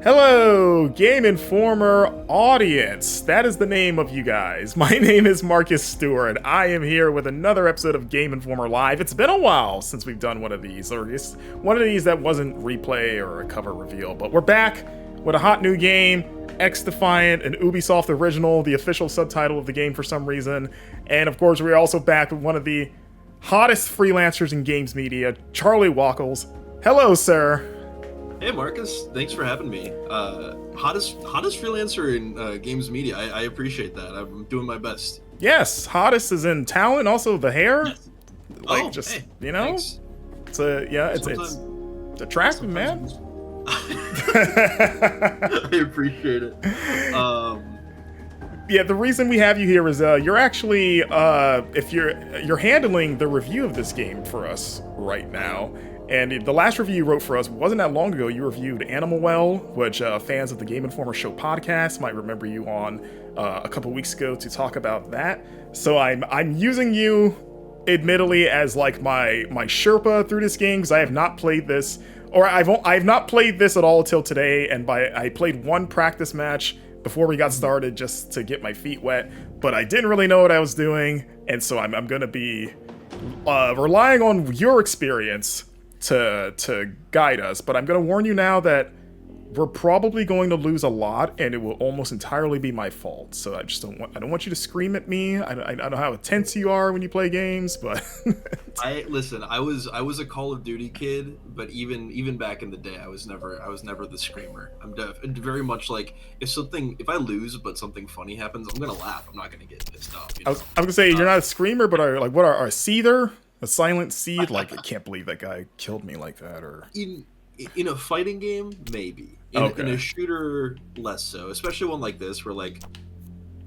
Hello, Game Informer audience. That is the name of you guys. My name is Marcus Stewart. I am here with another episode of Game Informer Live. It's been a while since we've done one of these, or just one of these that wasn't replay or a cover reveal, but we're back with a hot new game, XDefiant, an Ubisoft original, the official subtitle of the game for some reason. And of course, we're also back with one of the hottest freelancers in games media, Charlie Wacholz. Hello, sir. Hey Marcus, thanks for having me. Hottest freelancer in games media. I appreciate that. I'm doing my best. Yes, hottest is in talent, also the hair. Yes. Like thanks. It's attractive, man. I appreciate it. Yeah, the reason we have you here is you're actually if you're handling the review of this game for us right now. And the last review you wrote for us wasn't that long ago. You reviewed Animal Well, which fans of the Game Informer Show podcast might remember you on a couple weeks ago to talk about that. So I'm using you, admittedly, as like my Sherpa through this game because I have not played this, or I've not played this at all till today. And I played one practice match before we got started just to get my feet wet, but I didn't really know what I was doing, and so I'm gonna be relying on your experience to guide us, but I'm going to warn you now that we're probably going to lose a lot, and it will almost entirely be my fault. So I don't want you to scream at me. I don't know how tense you are when you play games, but I was a Call of Duty kid, but even back in the day, I was never the screamer. I'm very much like if I lose but something funny happens, I'm gonna laugh. I'm not gonna get pissed off. You know? I was gonna say you're not a screamer, but are a seether? A silent seed? Like, I can't believe that guy killed me like that. Or in a fighting game, maybe. In a shooter, less so. Especially one like this, where like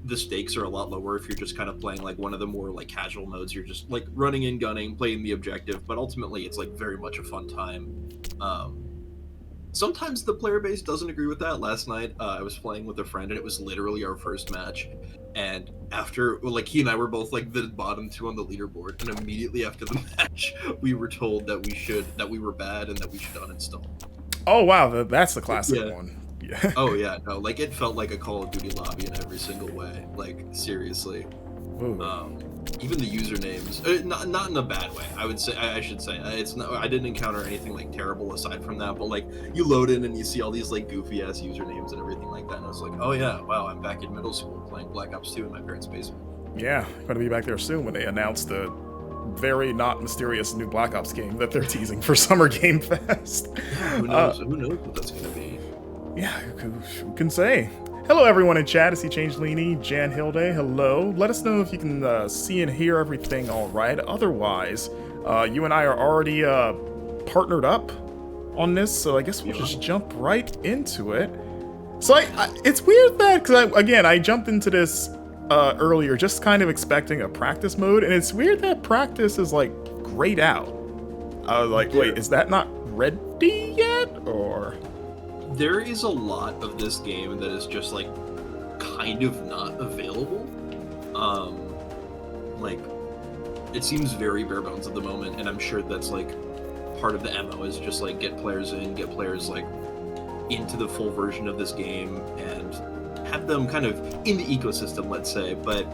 the stakes are a lot lower. If you're just kind of playing like one of the more like casual modes, you're just like running and gunning, playing the objective. But ultimately, it's like very much a fun time. Sometimes the player base doesn't agree with that. Last night, I was playing with a friend, and it was literally our first match. And after, like, he and I were both like the bottom two on the leaderboard, and immediately after the match, we were told that we were bad and that we should uninstall. Oh wow, that's the classic one. Yeah. Oh yeah, no, like it felt like a Call of Duty lobby in every single way. Like seriously. Even the usernames, not in a bad way. I should say it's not. I didn't encounter anything like terrible aside from that. But like you load in and you see all these like goofy ass usernames and everything like that, and I was like, oh yeah, wow, I'm back in middle school playing Black Ops 2 in my parents' basement. Yeah, going to be back there soon when they announce the very not mysterious new Black Ops game that they're teasing for Summer Game Fest. Yeah, who knows? Who knows what that's gonna be? Yeah, who can say? Hello, everyone in chat. I see Changelini, Jan Hilde. Hello. Let us know if you can see and hear everything all right. Otherwise, you and I are already partnered up on this, so I guess we'll just jump right into it. So it's weird that, because I jumped into this earlier just kind of expecting a practice mode, and it's weird that practice is like grayed out. I was like, wait, is that not ready yet? Or... There is a lot of this game that is just like kind of not available. Like it seems very bare bones at the moment, and I'm sure that's like part of the MO is just like get players like into the full version of this game and have them kind of in the ecosystem, let's say. But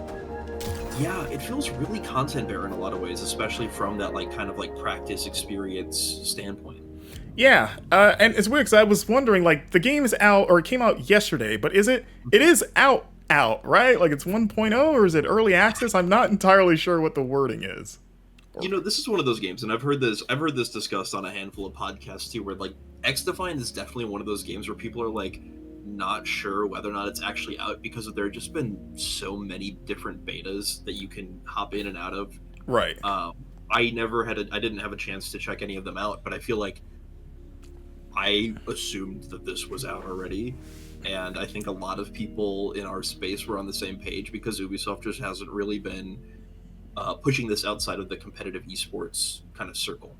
yeah, it feels really content bare in a lot of ways, especially from that like kind of like practice experience standpoint. Yeah, and it's weird because I was wondering, like, the game is out, or it came out yesterday, but it is out, right? Like, it's 1.0, or is it early access? I'm not entirely sure what the wording is. You know, this is one of those games, and I've heard this discussed on a handful of podcasts, too, where, like, XDefiant is definitely one of those games where people are, like, not sure whether or not it's actually out because there have just been so many different betas that you can hop in and out of. Right. I didn't have a chance to check any of them out, but I feel like I assumed that this was out already, and I think a lot of people in our space were on the same page because Ubisoft just hasn't really been pushing this outside of the competitive esports kind of circle.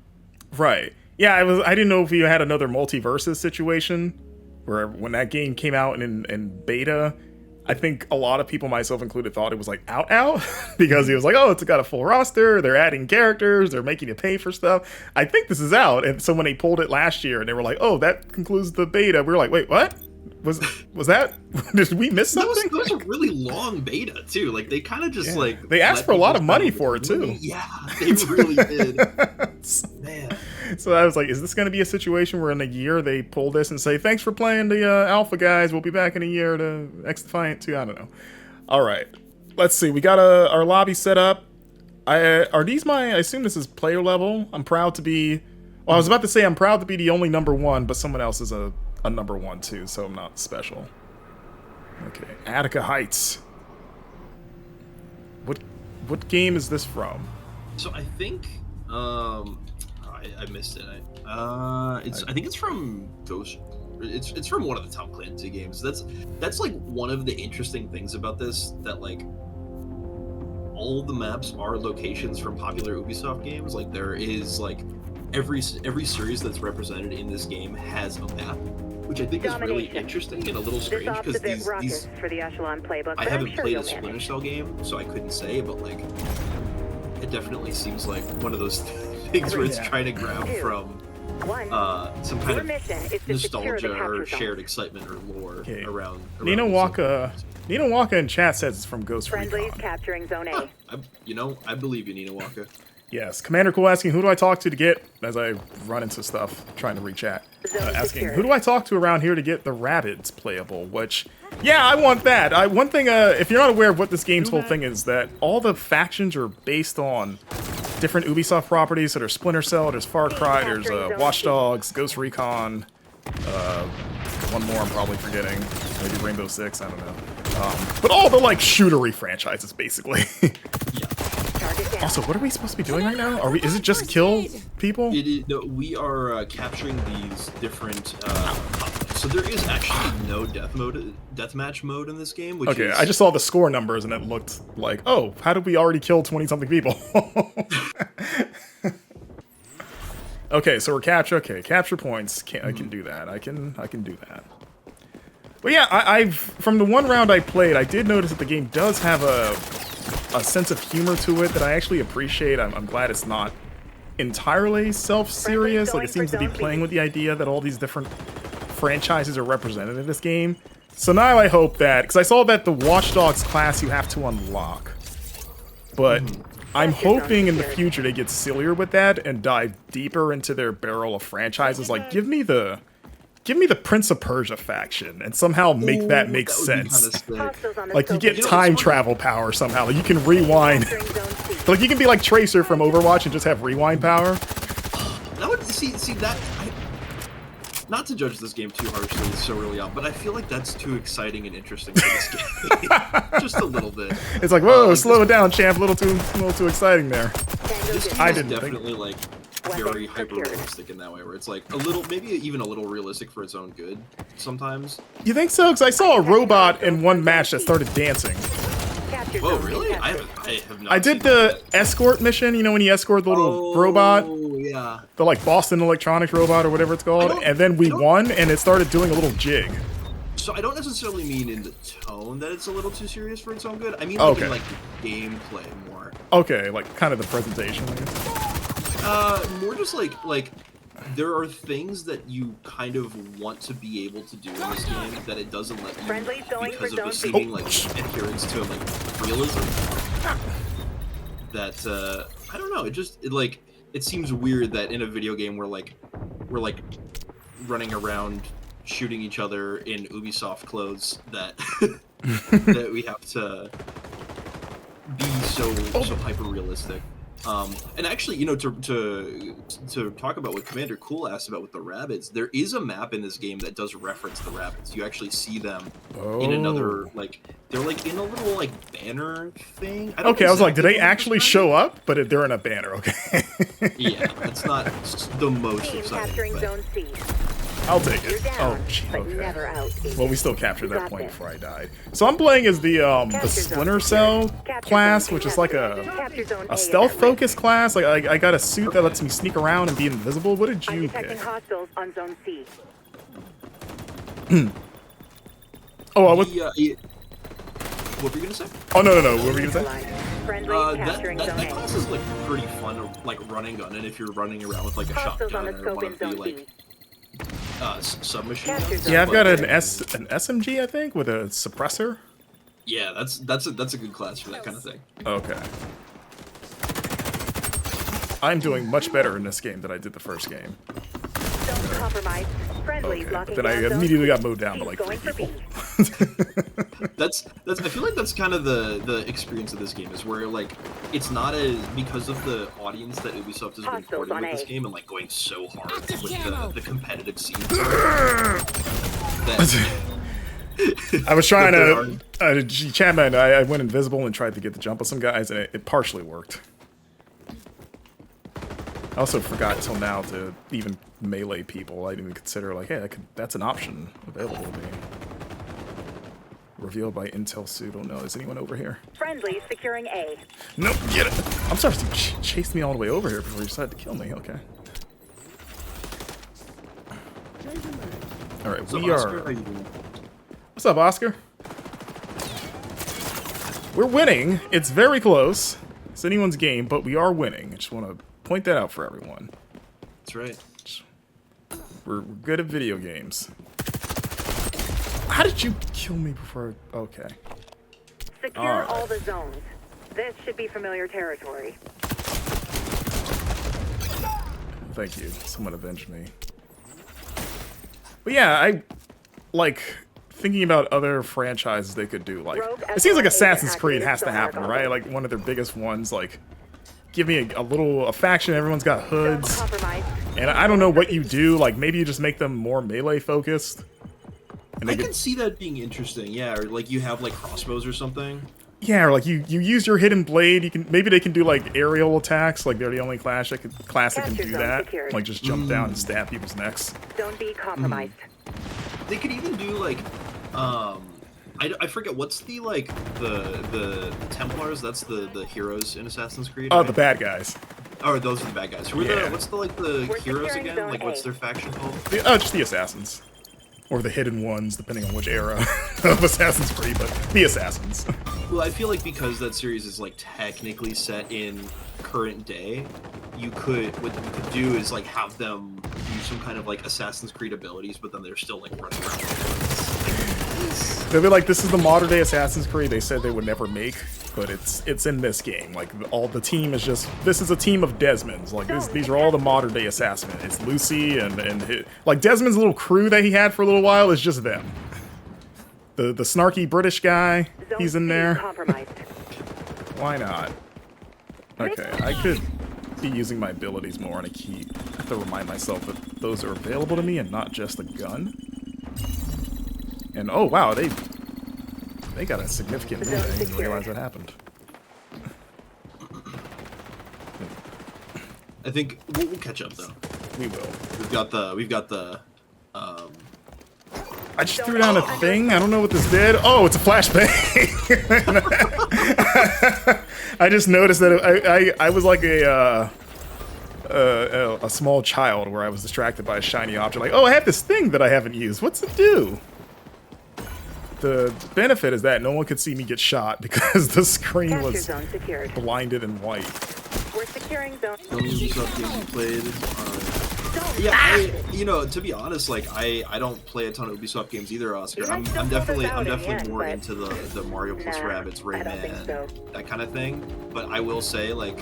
Right. Yeah, I didn't know if you had another multiverses situation where when that game came out in beta, I think a lot of people, myself included, thought it was like out because he was like, oh, it's got a full roster, they're adding characters, they're making you pay for stuff. I think this is out. And so when they pulled it last year and they were like, oh, that concludes the beta, we were like, wait, what? Was that? Did we miss something? That was a really long beta too. Like they kind of just like they asked for a lot of money for it too. Yeah, they really did. Man. So I was like, is this going to be a situation where in a year they pull this and say, thanks for playing the alpha, guys. We'll be back in a year to XDefiant 2. I don't know. All right. Let's see. We got our lobby set up. Are these I assume this is player level. I'm proud to be... Well, I was about to say I'm proud to be the only #1, but someone else is a #1 too, so I'm not special. Okay. Attica Heights. What game is this from? So I think... I missed it. I think it's from Ghost. It's from one of the Tom Clancy games. That's like one of the interesting things about this, that like all the maps are locations from popular Ubisoft games. Like there is like every series that's represented in this game has a map, which I think is really interesting and a little strange because these for the Echelon playbook. I haven't played a Splinter Cell game, so I couldn't say, but like it definitely seems like one of those things where it's trying to grab from some kind of nostalgia or shared excitement or lore around Nina Waka in chat says it's from Ghost Friendlies Recon. capturing Zone A. I believe you, Nina Waka. Yes, Commander Cool asking, who do I talk to get, as I run into stuff, trying to re-chat, asking, who do I talk to around here to get the rabbits playable, which, yeah, I want that. One thing, if you're not aware of what this game's whole thing is, that all the factions are based on different Ubisoft properties. So there's Splinter Cell, there's Far Cry, there's Watch Dogs, Ghost Recon, one more I'm probably forgetting, maybe Rainbow Six, I don't know. But all the, like, shootery franchises, basically. Yeah. Also, what are we supposed to be doing right now? Is it just kill people? No, we are capturing these different. So there is actually no deathmatch mode in this game. Which is... I just saw the score numbers and it looked like, oh, how did we already kill 20-something people? Okay, so we're capture points. I can do that. I can do that. But yeah, from the one round I played, I did notice that the game does have a sense of humor to it that I actually appreciate. I'm glad it's not entirely self-serious. Like, it seems to be playing with the idea that all these different franchises are represented in this game. So now I hope that, because I saw that the Watch Dogs class you have to unlock. But I'm hoping in the future they get sillier with that and dive deeper into their barrel of franchises. Like, give me the Prince of Persia faction and somehow make that make sense. Like, you get time travel power somehow. Like, you can rewind. Like, you can be like Tracer from Overwatch and just have rewind power. That would see that. Not to judge this game too harshly, it's so early on, but I feel like that's too exciting and interesting for this game. Just a little bit. It's like, whoa, slow it down, champ. A little too exciting there. This game is definitely like very hyper-realistic in that way, where it's like a little, maybe even a little realistic for its own good sometimes. You think so? Because I saw a robot in one match that started dancing. Oh, really? I have not. I did the escort mission, you know, when you escort the little robot? Oh, yeah. The, like, Boston Electronics robot or whatever it's called. And then we won, and it started doing a little jig. So I don't necessarily mean in the tone that it's a little too serious for its own good. I mean like in, like, the gameplay more. Okay, like, kind of the presentation, I guess. More just like there are things that you kind of want to be able to do in this game that it doesn't let you because of the seeming like adherence to like realism. That I don't know. It seems weird that in a video game we're running around shooting each other in Ubisoft clothes that that we have to be so hyper realistic. And actually, you know, to talk about what Commander Cool asked about with the rabbits, there is a map in this game that does reference the rabbits. You actually see them in another, like, they're like in a little like banner thing. I was like, did they actually show up? But they're in a banner, okay. Yeah, that's not the most exciting. I'll take it. Oh, gee, okay. Well, we still captured that point before I died. So I'm playing as the Splinter Cell class, which is like a stealth-focused class. Like, I got a suit that lets me sneak around and be invisible. What did you pick? Oh, What were you gonna say? Oh no. What were you gonna say? That class is like pretty fun, like running gun, and if you're running around with like a shotgun or one of the like submachine guns. Yeah, I've got an SMG, I think, with a suppressor. Yeah, that's a good class for that kind of thing. Okay. I'm doing much better in this game than I did the first game. Don't compromise. Okay, but then I immediately got mowed down by like 3 people. That's I feel like that's kind of the experience of this game, is where like it's not because of the audience that Ubisoft has been courting with this game and like going so hard with the competitive scene. I was trying to Chatman, I went invisible and tried to get the jump on some guys, and it partially worked. I also forgot till now to even melee people. I didn't even consider like, hey, that's an option available to me. Revealed by Intel pseudo. No, is anyone over here? Friendly securing A. Nope, get it. I'm sorry, you chased me all the way over here before you decided to kill me. Okay. All right, we are. What's up, Oscar? We're winning. It's very close. It's anyone's game, but we are winning. I just want to point that out for everyone. That's right. We're good at video games. How did you kill me before? Okay. Secure all the zones. This should be familiar territory. Thank you. Someone avenged me. But yeah, I like thinking about other franchises they could do. Like, it seems like Assassin's Creed has to happen, right? Like one of their biggest ones. Like, give me a faction. Everyone's got hoods, and I don't know what you do. Like, maybe you just make them more melee focused. And I can see that being interesting. Yeah, or like you have like crossbows or something. Yeah, or like you use your hidden blade. You can maybe they can do like aerial attacks. Like they're the only class that can do that. Like just jump down and stab people's necks. Don't be compromised. They could even do like, I forget what's the like the Templars. That's the heroes in Assassin's Creed. Oh, right? the bad guys. Oh, those are the bad guys. Who are what's the heroes again? Like what's their faction called? Oh, just the assassins. Or the hidden ones, depending on which era of Assassin's Creed, but the assassins. Well, I feel like because that series is like technically set in current day, what you could do is like have them use some kind of like Assassin's Creed abilities, but then they're still like running around. They'll be like, this is the modern day Assassin's Creed they said they would never make, but it's in this game. Like all the team is just, this is a team of Desmonds. Like these are all the modern day assassins. It's Lucy and like Desmond's little crew that he had for a little while is just them. The snarky British guy, he's in there. Why not? Okay, I could be using my abilities more on a key. I have to remind myself that those are available to me and not just a gun. And oh wow, they got a significant move. I didn't realize that happened. I think we'll catch up though. We will. We've got the. I just threw down a thing. I don't know what this did. Oh, it's a flashbang. I just noticed that I was like a small child where I was distracted by a shiny object. Like, oh, I have this thing that I haven't used. What's it do? The benefit is that no one could see me get shot because the screen was blinded in white. We're securing zone. Ubisoft games you played. Yeah, to be honest, like I don't play a ton of Ubisoft games either, Oscar. I'm definitely more into the Mario plus Rabbids, Rayman, that kind of thing. But I will say, like,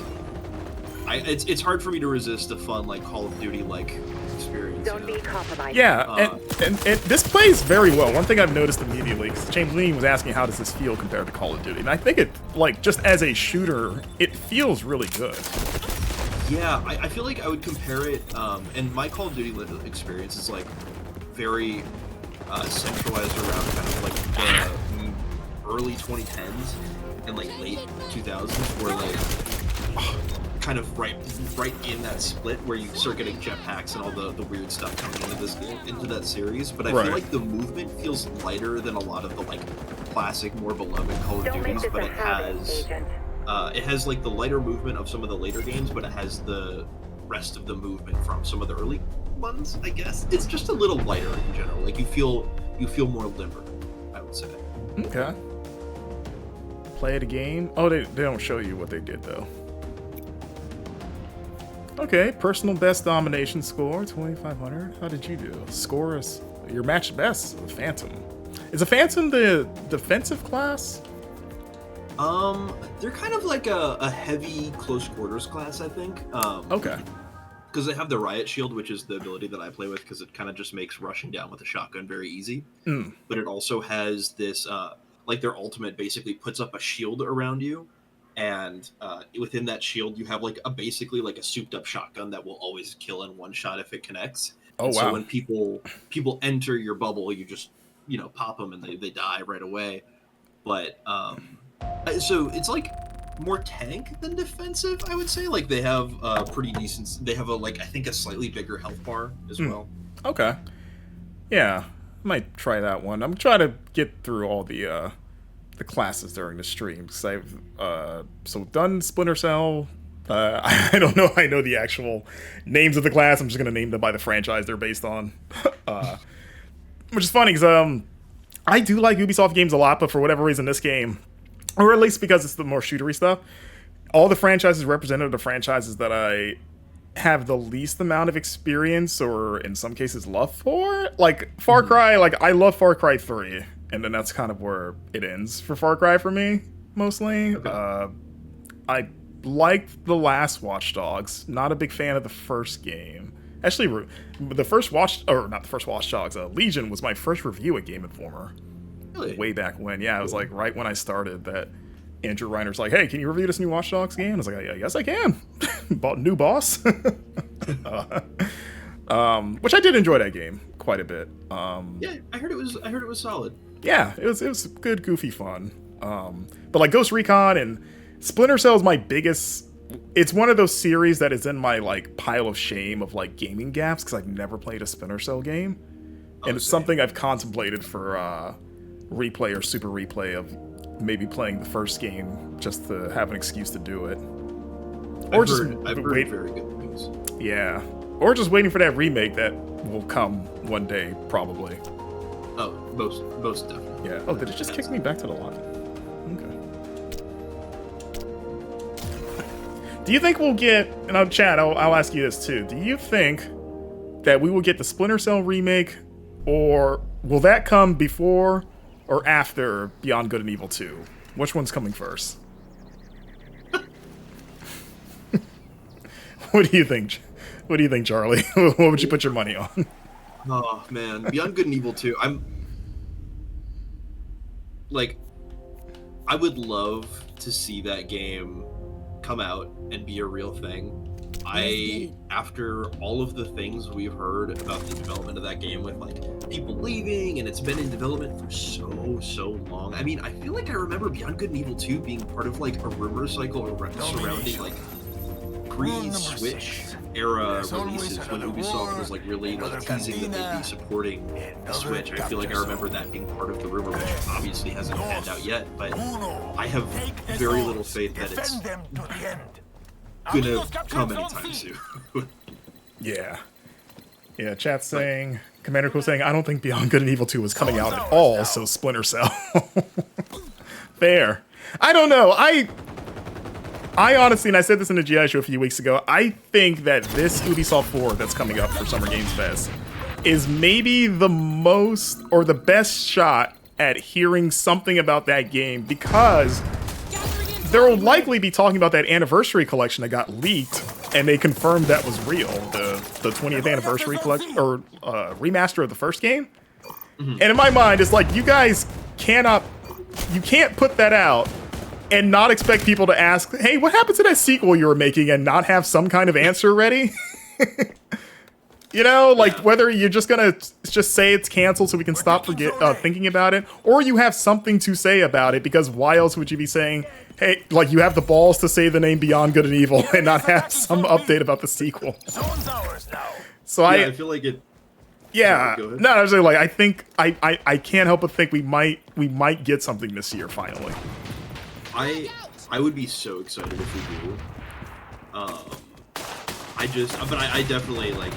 it's hard for me to resist a fun like Call of Duty like experience. Don't be compromised. Yeah, and this plays very well. One thing I've noticed immediately, because James Lee was asking how does this feel compared to Call of Duty, and I think it, like, just as a shooter, it feels really good. Yeah, I feel like I would compare it, and my Call of Duty experience is like very centralized around kind of like the early 2010s and like late 2000s, where like kind of right in that split where you start getting jetpacks and all the weird stuff coming into this game, into that series. But I feel like the movement feels lighter than a lot of the like classic, more beloved Call of Duties, but it has like the lighter movement of some of the later games, but it has the rest of the movement from some of the early ones, I guess. It's just a little lighter in general. Like you feel more limber, I would say. Okay. play the game. Oh, they don't show you what they did though. Okay, personal best domination score 2,500. How did you do? Score is your match best. The Phantom. Is a Phantom the defensive class? They're kind of like a heavy close quarters class, I think. Okay. Because they have the Riot Shield, which is the ability that I play with, because it kind of just makes rushing down with a shotgun very easy. But it also has this, like their ultimate basically puts up a shield around you, and within that shield you have like basically like a souped up shotgun that will always kill in one shot if it connects. Oh, and wow. So when people enter your bubble, you just pop them and they die right away. But so it's like more tank than defensive, I would say. Like they have pretty decent. They have I think a slightly bigger health bar as well. Okay. Yeah, I might try that one. I'm trying to get through all the classes during the stream because I've so done Splinter Cell. I don't know. I know the actual names of the class. I'm just gonna name them by the franchise they're based on, which is funny because I do like Ubisoft games a lot, but for whatever reason, this game, or at least because it's the more shootery stuff, all the franchises represented are the franchises that I have the least amount of experience or in some cases love for. Like Far Cry, like I love Far Cry 3, and then that's kind of where it ends for Far Cry for me, mostly. Okay. I liked the last Watch Dogs, not a big fan of the first game. Actually, the first not the first Watch Dogs, Legion was my first review at Game Informer. Really? Way back when. Yeah, it was like right when I started that Andrew Reiner's like, hey, can you review this new Watch Dogs game? I was like, yeah, yes, I can. New boss. Which I did enjoy that game quite a bit. Yeah, I heard it was solid. Yeah, it was good, goofy fun. But like Ghost Recon and Splinter Cell is my biggest. It's one of those series that is in my like pile of shame of like gaming gaps because I've never played a Splinter Cell game, and it's something I've contemplated for replay or super replay of maybe playing the first game just to have an excuse to do it, or I've heard very good things. Yeah, or just waiting for that remake that will come one day probably. Oh, most definitely. Yeah. Oh, did it just kick me back to the lobby? Okay. Do you think we'll get, and I'll chat, I'll ask you this too. Do you think that we will get the Splinter Cell remake, or will that come before or after Beyond Good and Evil 2? Which one's coming first? What do you think? What do you think, Charlie? What would you put your money on? Oh man, Beyond Good and Evil 2. I would love to see that game come out and be a real thing. After all of the things we've heard about the development of that game with like people leaving and it's been in development for so long. I mean, I feel like I remember Beyond Good and Evil 2 being part of like a rumor cycle surrounding like pre-Switch era releases when Ubisoft was like really like teasing that they'd be supporting the Switch. I feel like I remember that being part of the rumor, which obviously hasn't panned out yet, but I have very little faith that it's gonna come anytime soon. Yeah. Chat's saying, Commander Cool saying, I don't think Beyond Good and Evil 2 is coming out at all, so Splinter Cell. Fair. I don't know. I honestly, and I said this in the GI show a few weeks ago, I think that this Ubisoft 4 that's coming up for Summer Games Fest is maybe the most or the best shot at hearing something about that game, because there will likely be talking about that anniversary collection that got leaked, and they confirmed that was real, the 20th anniversary collection or remaster of the first game. And in my mind, it's like, you guys can't put that out and not expect people to ask, hey, what happened to that sequel you were making, and not have some kind of answer ready? Whether you're just gonna just say it's canceled so we can stop thinking about it, or you have something to say about it, because why else would you be saying, hey, like you have the balls to say the name Beyond Good and Evil and not have some update about the sequel? So I feel like it. Yeah, no, I was like, I think I can't help but think we might get something this year finally. I would be so excited if we do. I definitely like,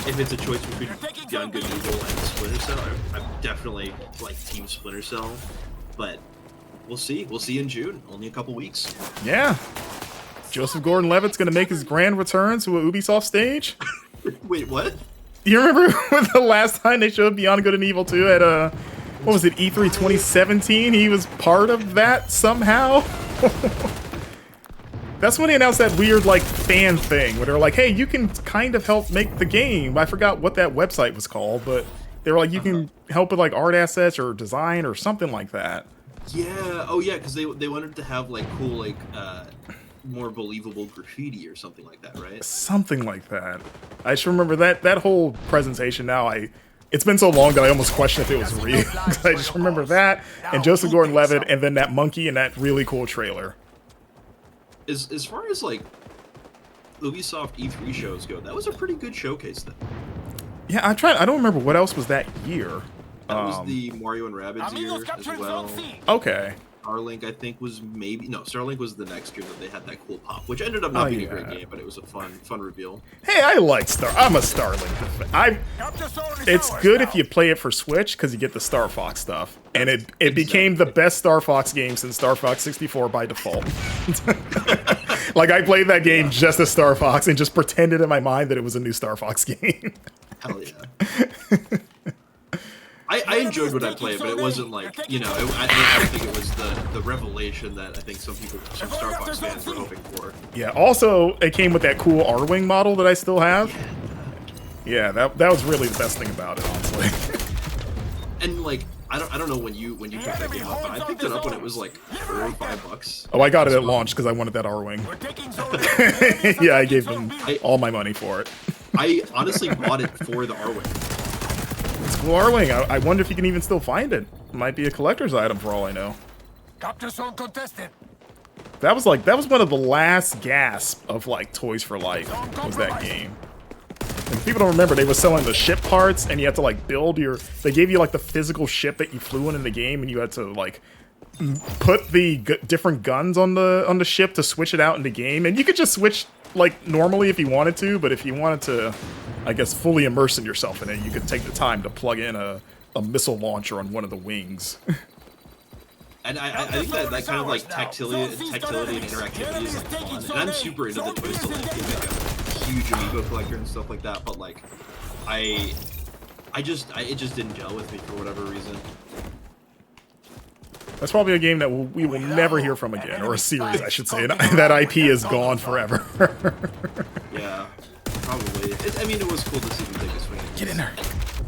if it's a choice between Beyond Good and Evil and Splinter Cell, I'm definitely like Team Splinter Cell. But we'll see. We'll see in June. Only a couple weeks. Yeah. Joseph Gordon-Levitt's going to make his grand return to a Ubisoft stage. Wait, what? You remember when the last time they showed Beyond Good and Evil 2 at, what was it, E3 2017? He was part of that somehow? That's when they announced that weird, like, fan thing, where they were like, hey, you can kind of help make the game. I forgot what that website was called, but they were like, you can help with, like, art assets or design or something like that. Yeah, oh yeah, because they wanted to have, like, cool, like, more believable graffiti or something like that, right? Something like that. I just remember that whole presentation now, it's been so long that I almost question if it was real. I just remember that, and Joseph Gordon-Levitt, and then that monkey and that really cool trailer. As far as, like, Ubisoft E3 shows go, that was a pretty good showcase then. Yeah, I don't remember what else was that year. That was the Mario and Rabbids year as well. Okay. Starlink, I think, was Starlink was the next year that they had that cool pop, which ended up not being a great game, but it was a fun reveal. Hey, I like I'm a Starlink. It's good if you play it for Switch because you get the Star Fox stuff, and it became the best Star Fox game since Star Fox 64 by default. Like, I played that game just as Star Fox and just pretended in my mind that it was a new Star Fox game. Hell yeah. I enjoyed what I played, but it wasn't like, I don't think it was the revelation that I think some Star Fox fans were hoping for. Yeah, also, it came with that cool R-Wing model that I still have. Yeah, that was really the best thing about it, honestly. And, like, I don't know when you picked that game up, but I picked it up when it was, like, $4 or $5. Oh, I got it at launch because I wanted that R-Wing. Yeah, I gave them all my money for it. I honestly bought it for the R-Wing. It's cool R-Wing. I wonder if you can even still find it. Might be a collector's item for all I know. Capture zone contested. That was one of the last gasps of, like, Toys for Life was that game. And people don't remember, they were selling the ship parts, and you had to, like, build they gave you, like, the physical ship that you flew in the game, and you had to, like, put the different guns on the ship to switch it out in the game. And you could just switch, like, normally if you wanted to, but if you wanted to, I guess, fully immerse yourself in it, you could take the time to plug in a missile launcher on one of the wings. And I think that kind of, like, tactility and interactivity is, like, fun. And I'm super into the Toys to Life game, like a huge Amiibo collector and stuff like that, but, like, it just didn't gel with me for whatever reason. That's probably a game that we will never hear from again, or a series, I should say. That IP is gone forever. Yeah, probably. It was cool to see them take a swing. Get in there.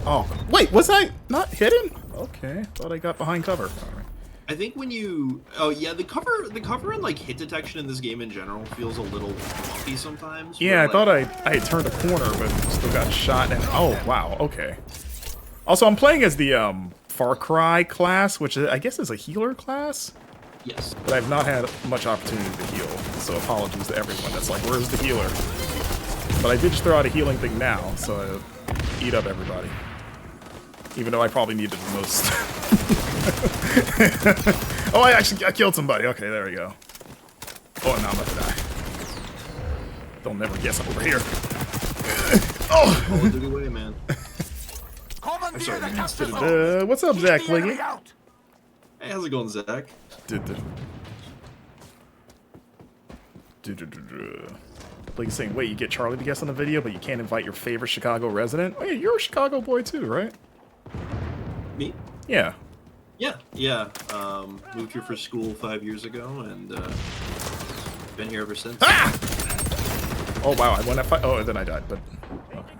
Oh, wait, was I not hidden? Okay, thought I got behind cover. All right. I think when you... Oh, yeah, the cover and, like, hit detection in this game in general feels a little bumpy sometimes. Yeah, like, I thought I had turned a corner, but still got shot. And oh, wow, okay. Also, I'm playing as the Far Cry class, which I guess is a healer class. Yes. But I've not had much opportunity to heal, so apologies to everyone that's like, where's the healer? But I did just throw out a healing thing now, so I eat up everybody. Even though I probably needed the most. Oh, I killed somebody. Okay, there we go. Oh, now I'm about to die. They'll never guess I'm over here. Oh! All the good way, man. I'm sorry, what's up, Zach Liggy? Hey, how's it going, Zach? Like saying, wait, you get Charlie to guess on the video, but you can't invite your favorite Chicago resident? Oh yeah, you're a Chicago boy too, right? Me? Yeah. Yeah. Moved here for school 5 years ago, and been here ever since. Ah! Oh wow, I won that fight. Oh, and then I died, but okay.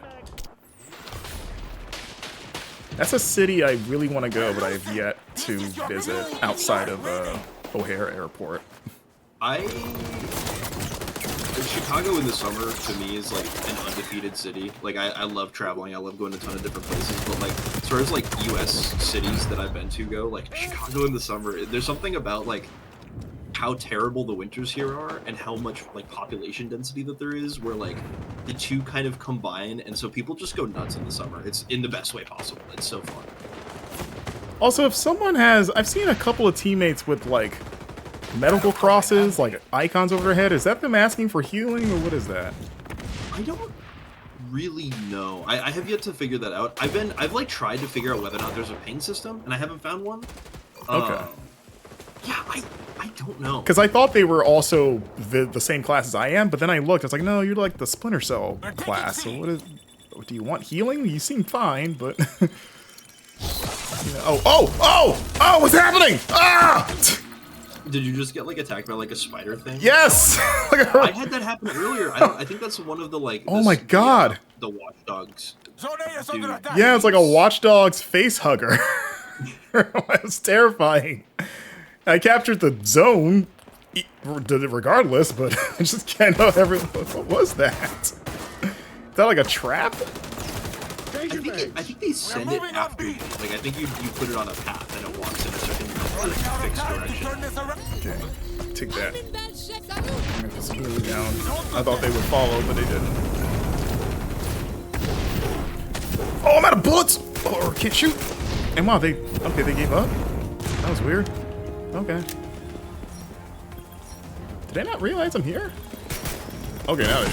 That's a city I really want to go, but I have yet to visit outside of O'Hare Airport. Chicago in the summer, to me, is like an undefeated city. Like, I love traveling, I love going to a ton of different places, but like, as far as like US cities that I've been to go, like Chicago in the summer, there's something about like how terrible the winters here are and how much like population density that there is, where like the two kind of combine, and so people just go nuts in the summer. It's in the best way possible. It's so fun. Also, if someone has, I've seen a couple of teammates with like medical crosses, like icons over their head. Is that them asking for healing, or what is that? I don't really know. I have yet to figure that out. I've like tried to figure out whether or not there's a ping system, and I haven't found one. Okay. Yeah, I don't know. Because I thought they were also the same class as I am, but then I looked. I was like, no, you're like the Splinter Cell class. So what do you want? Healing? You seem fine, but. You know, oh! What's happening? Ah! Did you just get like attacked by like a spider thing? Yes. I had that happen earlier. I think that's one of the like. Oh my god. The watchdogs. Yeah, it's like a watchdog's face hugger. It's terrifying. I captured the zone, regardless, but I just can't know what was that? Is that like a trap? I think they send it after. Like I think you put it on a path and it walks in a certain fixed direction. Okay, take that. It's really down. I thought they would follow, but they didn't. Oh, I'm out of bullets! Oh, can't shoot. And wow, they gave up. That was weird. Okay. Did I not realize I'm here? Okay, now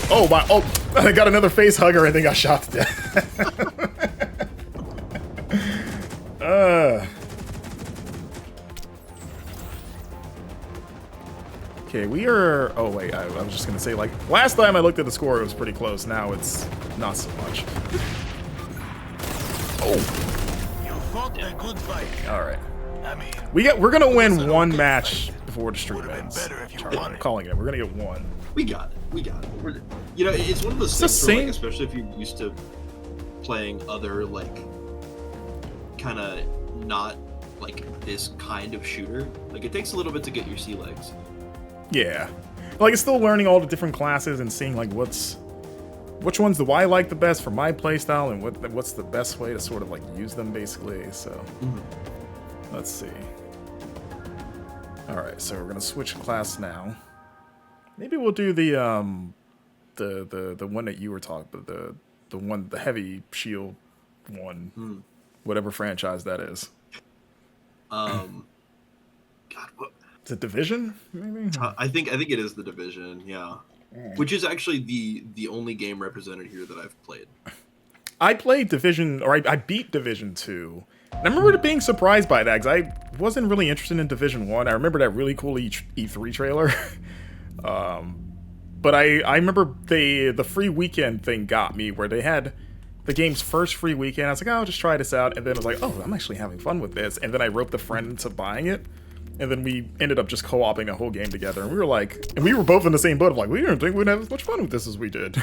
I got another face hugger and they got shot to death. Okay, we are. Oh wait, I was just gonna say, like, last time I looked at the score, it was pretty close. Now it's not so much. Oh. You fought a good fight. All right. I mean, We're gonna win one match before the stream Would've been ends. better if you Charlie, won I'm it. calling it. We're gonna get one. We got it. You know, it's one of those the things where, same- like, especially if you're used to playing other like kind of not like this kind of shooter. Like it takes a little bit to get your sea legs. Yeah. Like, it's still learning all the different classes and seeing, like, which ones do I like the best for my playstyle and what's the best way to sort of, like, use them, basically. So, let's see. Alright, so we're gonna switch class now. Maybe we'll do the one that you were talking about, the heavy shield one. Whatever franchise that is. God, what? Is it Division, maybe? I think it is the Division, yeah. Which is actually the only game represented here that I've played. I played Division, or I beat Division 2. And I remember being surprised by that, because I wasn't really interested in Division 1. I remember that really cool E3 trailer. But I remember the free weekend thing got me, where they had the game's first free weekend. I was like, oh, I'll just try this out. And then I was like, oh, I'm actually having fun with this. And then I roped a friend into buying it. And then we ended up just co-oping the whole game together. And we were like, and we were both in the same boat of like, we didn't think we'd have as much fun with this as we did.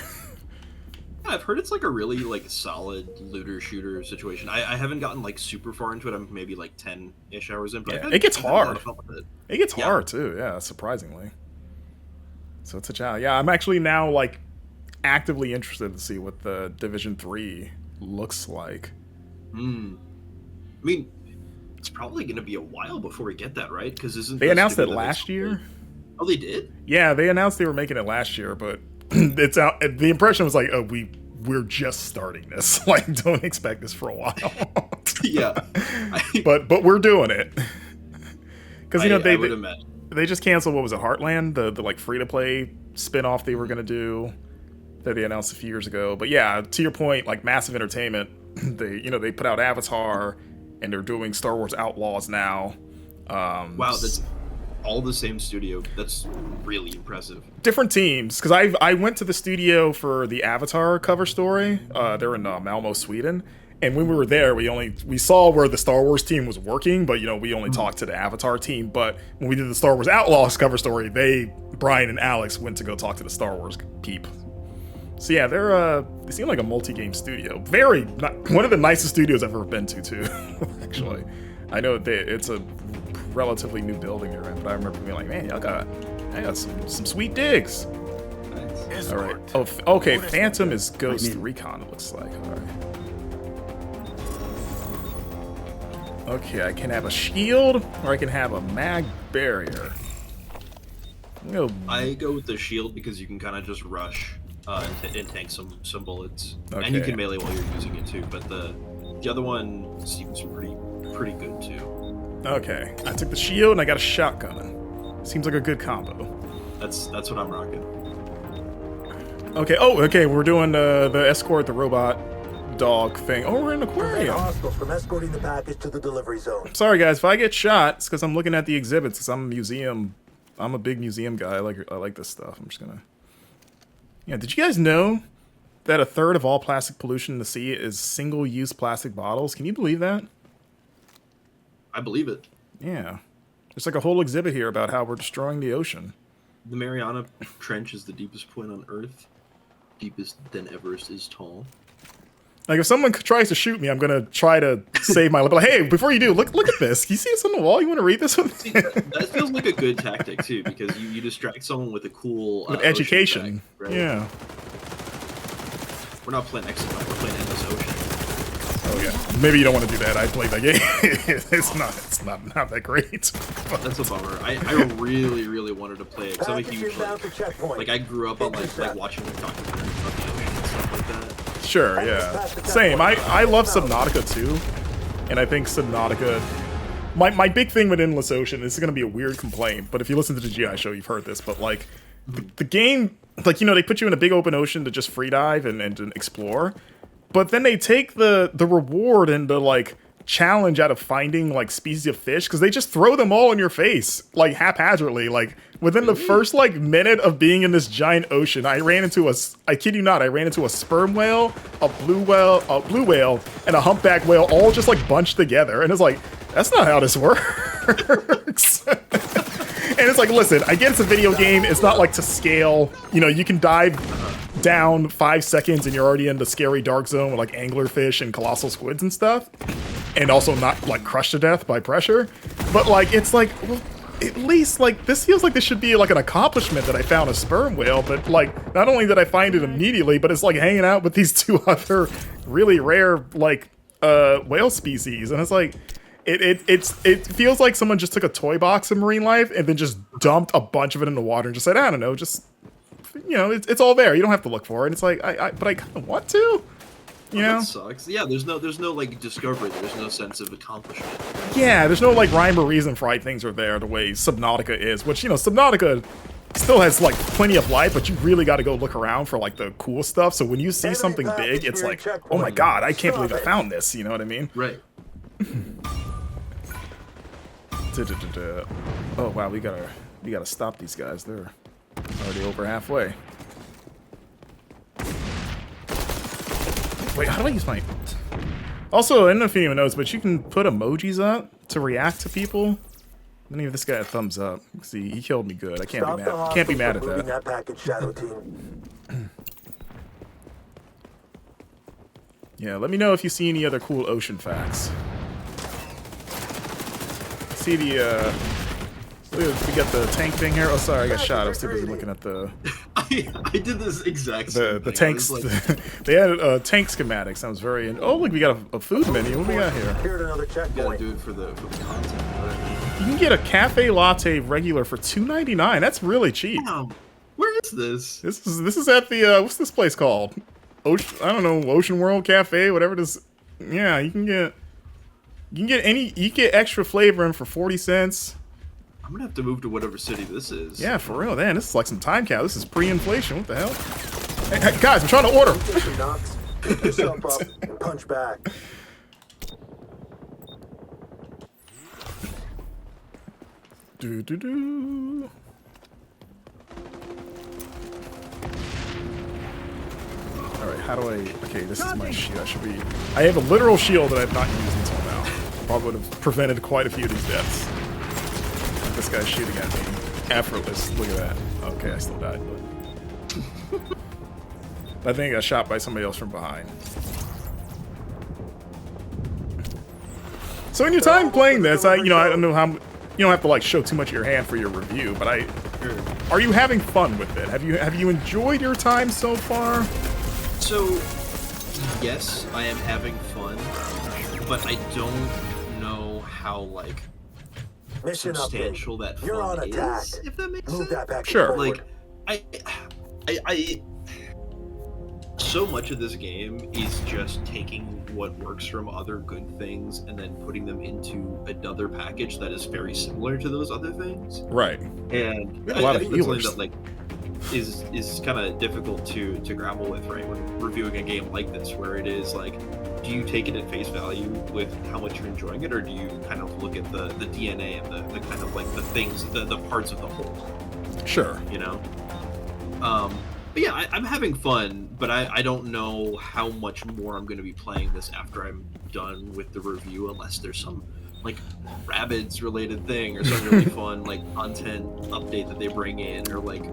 Yeah, I've heard it's like a really like solid looter shooter situation. I haven't gotten like super far into it. I'm maybe like 10-ish hours in, but Yeah, it gets I've had a lot hard. of fun with it. It gets hard too, yeah, surprisingly. So it's a challenge. Yeah, I'm actually now like actively interested to see what the Division 3 looks like. I mean, it's probably going to be a while before we get that, right? Because isn't They the announced it studio that last makes- year. Oh, they did? Yeah, they announced they were making it last year, but it's out. The impression was like, oh, we're just starting this. Like, don't expect this for a while. Yeah. but we're doing it. Because I they would imagine. they just canceled, what was it, Heartland, the like free to play spin-off they were gonna do that they announced a few years ago. But yeah, to your point, like Massive Entertainment, they put out Avatar, and they're doing Star Wars Outlaws now. Wow, that's all the same studio. That's really impressive. Different teams, because I went to the studio for the Avatar cover story. They're in Malmo, Sweden, and when we were there, we saw where the Star Wars team was working, but we only talked to the Avatar team. But when we did the Star Wars Outlaws cover story, Brian and Alex went to go talk to the Star Wars peep. So yeah, they seem like a multi-game studio. One of the nicest studios I've ever been to too. Actually, I know it's a relatively new building they're in, but I remember being like, man, I got some sweet digs. Nice. All right. Oh, okay. Phantom is Ghost Recon. It looks like. All right. Okay, I can have a shield, or I can have a mag barrier. I go with the shield because you can kind of just rush and tank some bullets, Okay. and you can melee while you're using it too. But the other one seems pretty good too. Okay, I took the shield and I got a shotgun. Seems like a good combo. That's what I'm rocking. Okay. Oh, okay. We're doing the escort, the robot dog thing. Oh, we're in an Prevent aquarium. hostiles from escorting the package to the delivery zone. Sorry guys, if I get shot, it's because I'm looking at the exhibits. Because I'm a big museum guy. I like this stuff. I'm just gonna. Yeah, did you guys know that a third of all plastic pollution in the sea is single-use plastic bottles? Can you believe that? I believe it. Yeah, there's like a whole exhibit here about how we're destroying the ocean. The Mariana Trench is the deepest point on Earth. Deepest than Everest is tall. Like if someone tries to shoot me, I'm gonna try to save my life. Like, hey, before you do, look at this. Can you see this on the wall? You want to read this with me? That feels like a good tactic too, because you distract someone with a cool With education. fact, right? Yeah. We're not playing XDefiant, we're playing Endless Ocean. Oh yeah. Maybe you don't want to do that. I played that game. it's not that great. That's a bummer. I really wanted to play it because I'm a Package huge inbound to checkpoint. like I grew up on like watching the documentaries about the ocean and stuff like that. Sure, yeah. Same. I love Subnautica too. And I think Subnautica... My big thing with Endless Ocean, this is going to be a weird complaint, but if you listen to the GI show, you've heard this, but like, the game, like, you know, they put you in a big open ocean to just free dive and explore, but then they take the reward and the, like, challenge out of finding, like, species of fish, because they just throw them all in your face, like, haphazardly, like, within the first, like, minute of being in this giant ocean, I kid you not, I ran into a sperm whale, a blue whale, and a humpback whale all just, like, bunched together, and it's like, that's not how this works. And it's like, listen, I get it's a video game, it's not like to scale, you know, you can dive down 5 seconds and you're already in the scary dark zone with like anglerfish and colossal squids and stuff, and also not like crushed to death by pressure, but like, it's like, well, at least like this feels like this should be like an accomplishment that I found a sperm whale, but like not only did I find it immediately, but it's like hanging out with these two other really rare like whale species, and it's like it feels like someone just took a toy box of marine life and then just dumped a bunch of it in the water and just said, I don't know, just, you know, it's all there, you don't have to look for it. And it's like but I kind of want to. You know? That sucks. Yeah, there's no like discovery. There's no sense of accomplishment. Yeah, there's no like rhyme or reason for why things are there the way Subnautica is. Which, you know, Subnautica still has like plenty of life, but you really got to go look around for like the cool stuff. So when you see something big, it's like, oh my god, I can't believe I found this. You know what I mean? Right. Oh wow, we gotta stop these guys. They're already over halfway. Wait, how do I use my... Also, I don't know if anyone knows, but you can put emojis up to react to people. Let me give this guy a thumbs up. See, he killed me good. I can't be mad at that. Package, Shadow Team. Yeah, let me know if you see any other cool ocean facts. See the, we got the tank thing here. Oh, sorry, I got shot. I was too busy looking at the... I did this exact same the thing. tanks. Like... They had tank schematics. I was very... Oh, look, we got a food menu. What do we got here? Here's another You gotta checkpoint. do it for the content. You know what I mean? You can get a cafe latte regular for $2.99. That's really cheap. Wow. Where is this? This is at the what's this place called? Ocean, I don't know, Ocean World Cafe, whatever it is. Yeah, you can get extra flavor in for 40 cents. I'm gonna have to move to whatever city this is. Yeah, for real, man. This is like some time cap. This is pre-inflation. What the hell? Hey, guys, I'm trying to order. Take knocks. Pick yourself up and punch back. Do. Alright, how do I... Okay, this is my shield. I have a literal shield that I've not used until now. Probably would have prevented quite a few of these deaths. Like this guy's shooting at me. Effortless. Look at that. Okay, I still died, but... I think I got shot by somebody else from behind. So in your time playing this, I don't know how... You don't have to like show too much of your hand for your review, but are you having fun with it? Have you enjoyed your time so far? So, yes, I am having fun, but I don't know how like Mission substantial update. that You're fun on attack. is. If that makes Move sense. that back. Sure. Forward. Like, I so much of this game is just taking what works from other good things and then putting them into another package that is very similar to those other things. Right. And We have a lot of think that's something healers. that, like, is kind of difficult to grapple with, right? When reviewing a game like this, where it is like, do you take it at face value with how much you're enjoying it, or do you kind of look at the DNA and the kind of like the things, the parts of the whole? Sure. You know. But yeah, I'm having fun, but I don't know how much more I'm going to be playing this after I'm done with the review, unless there's some like Rabbids related thing or some really fun like content update that they bring in, or like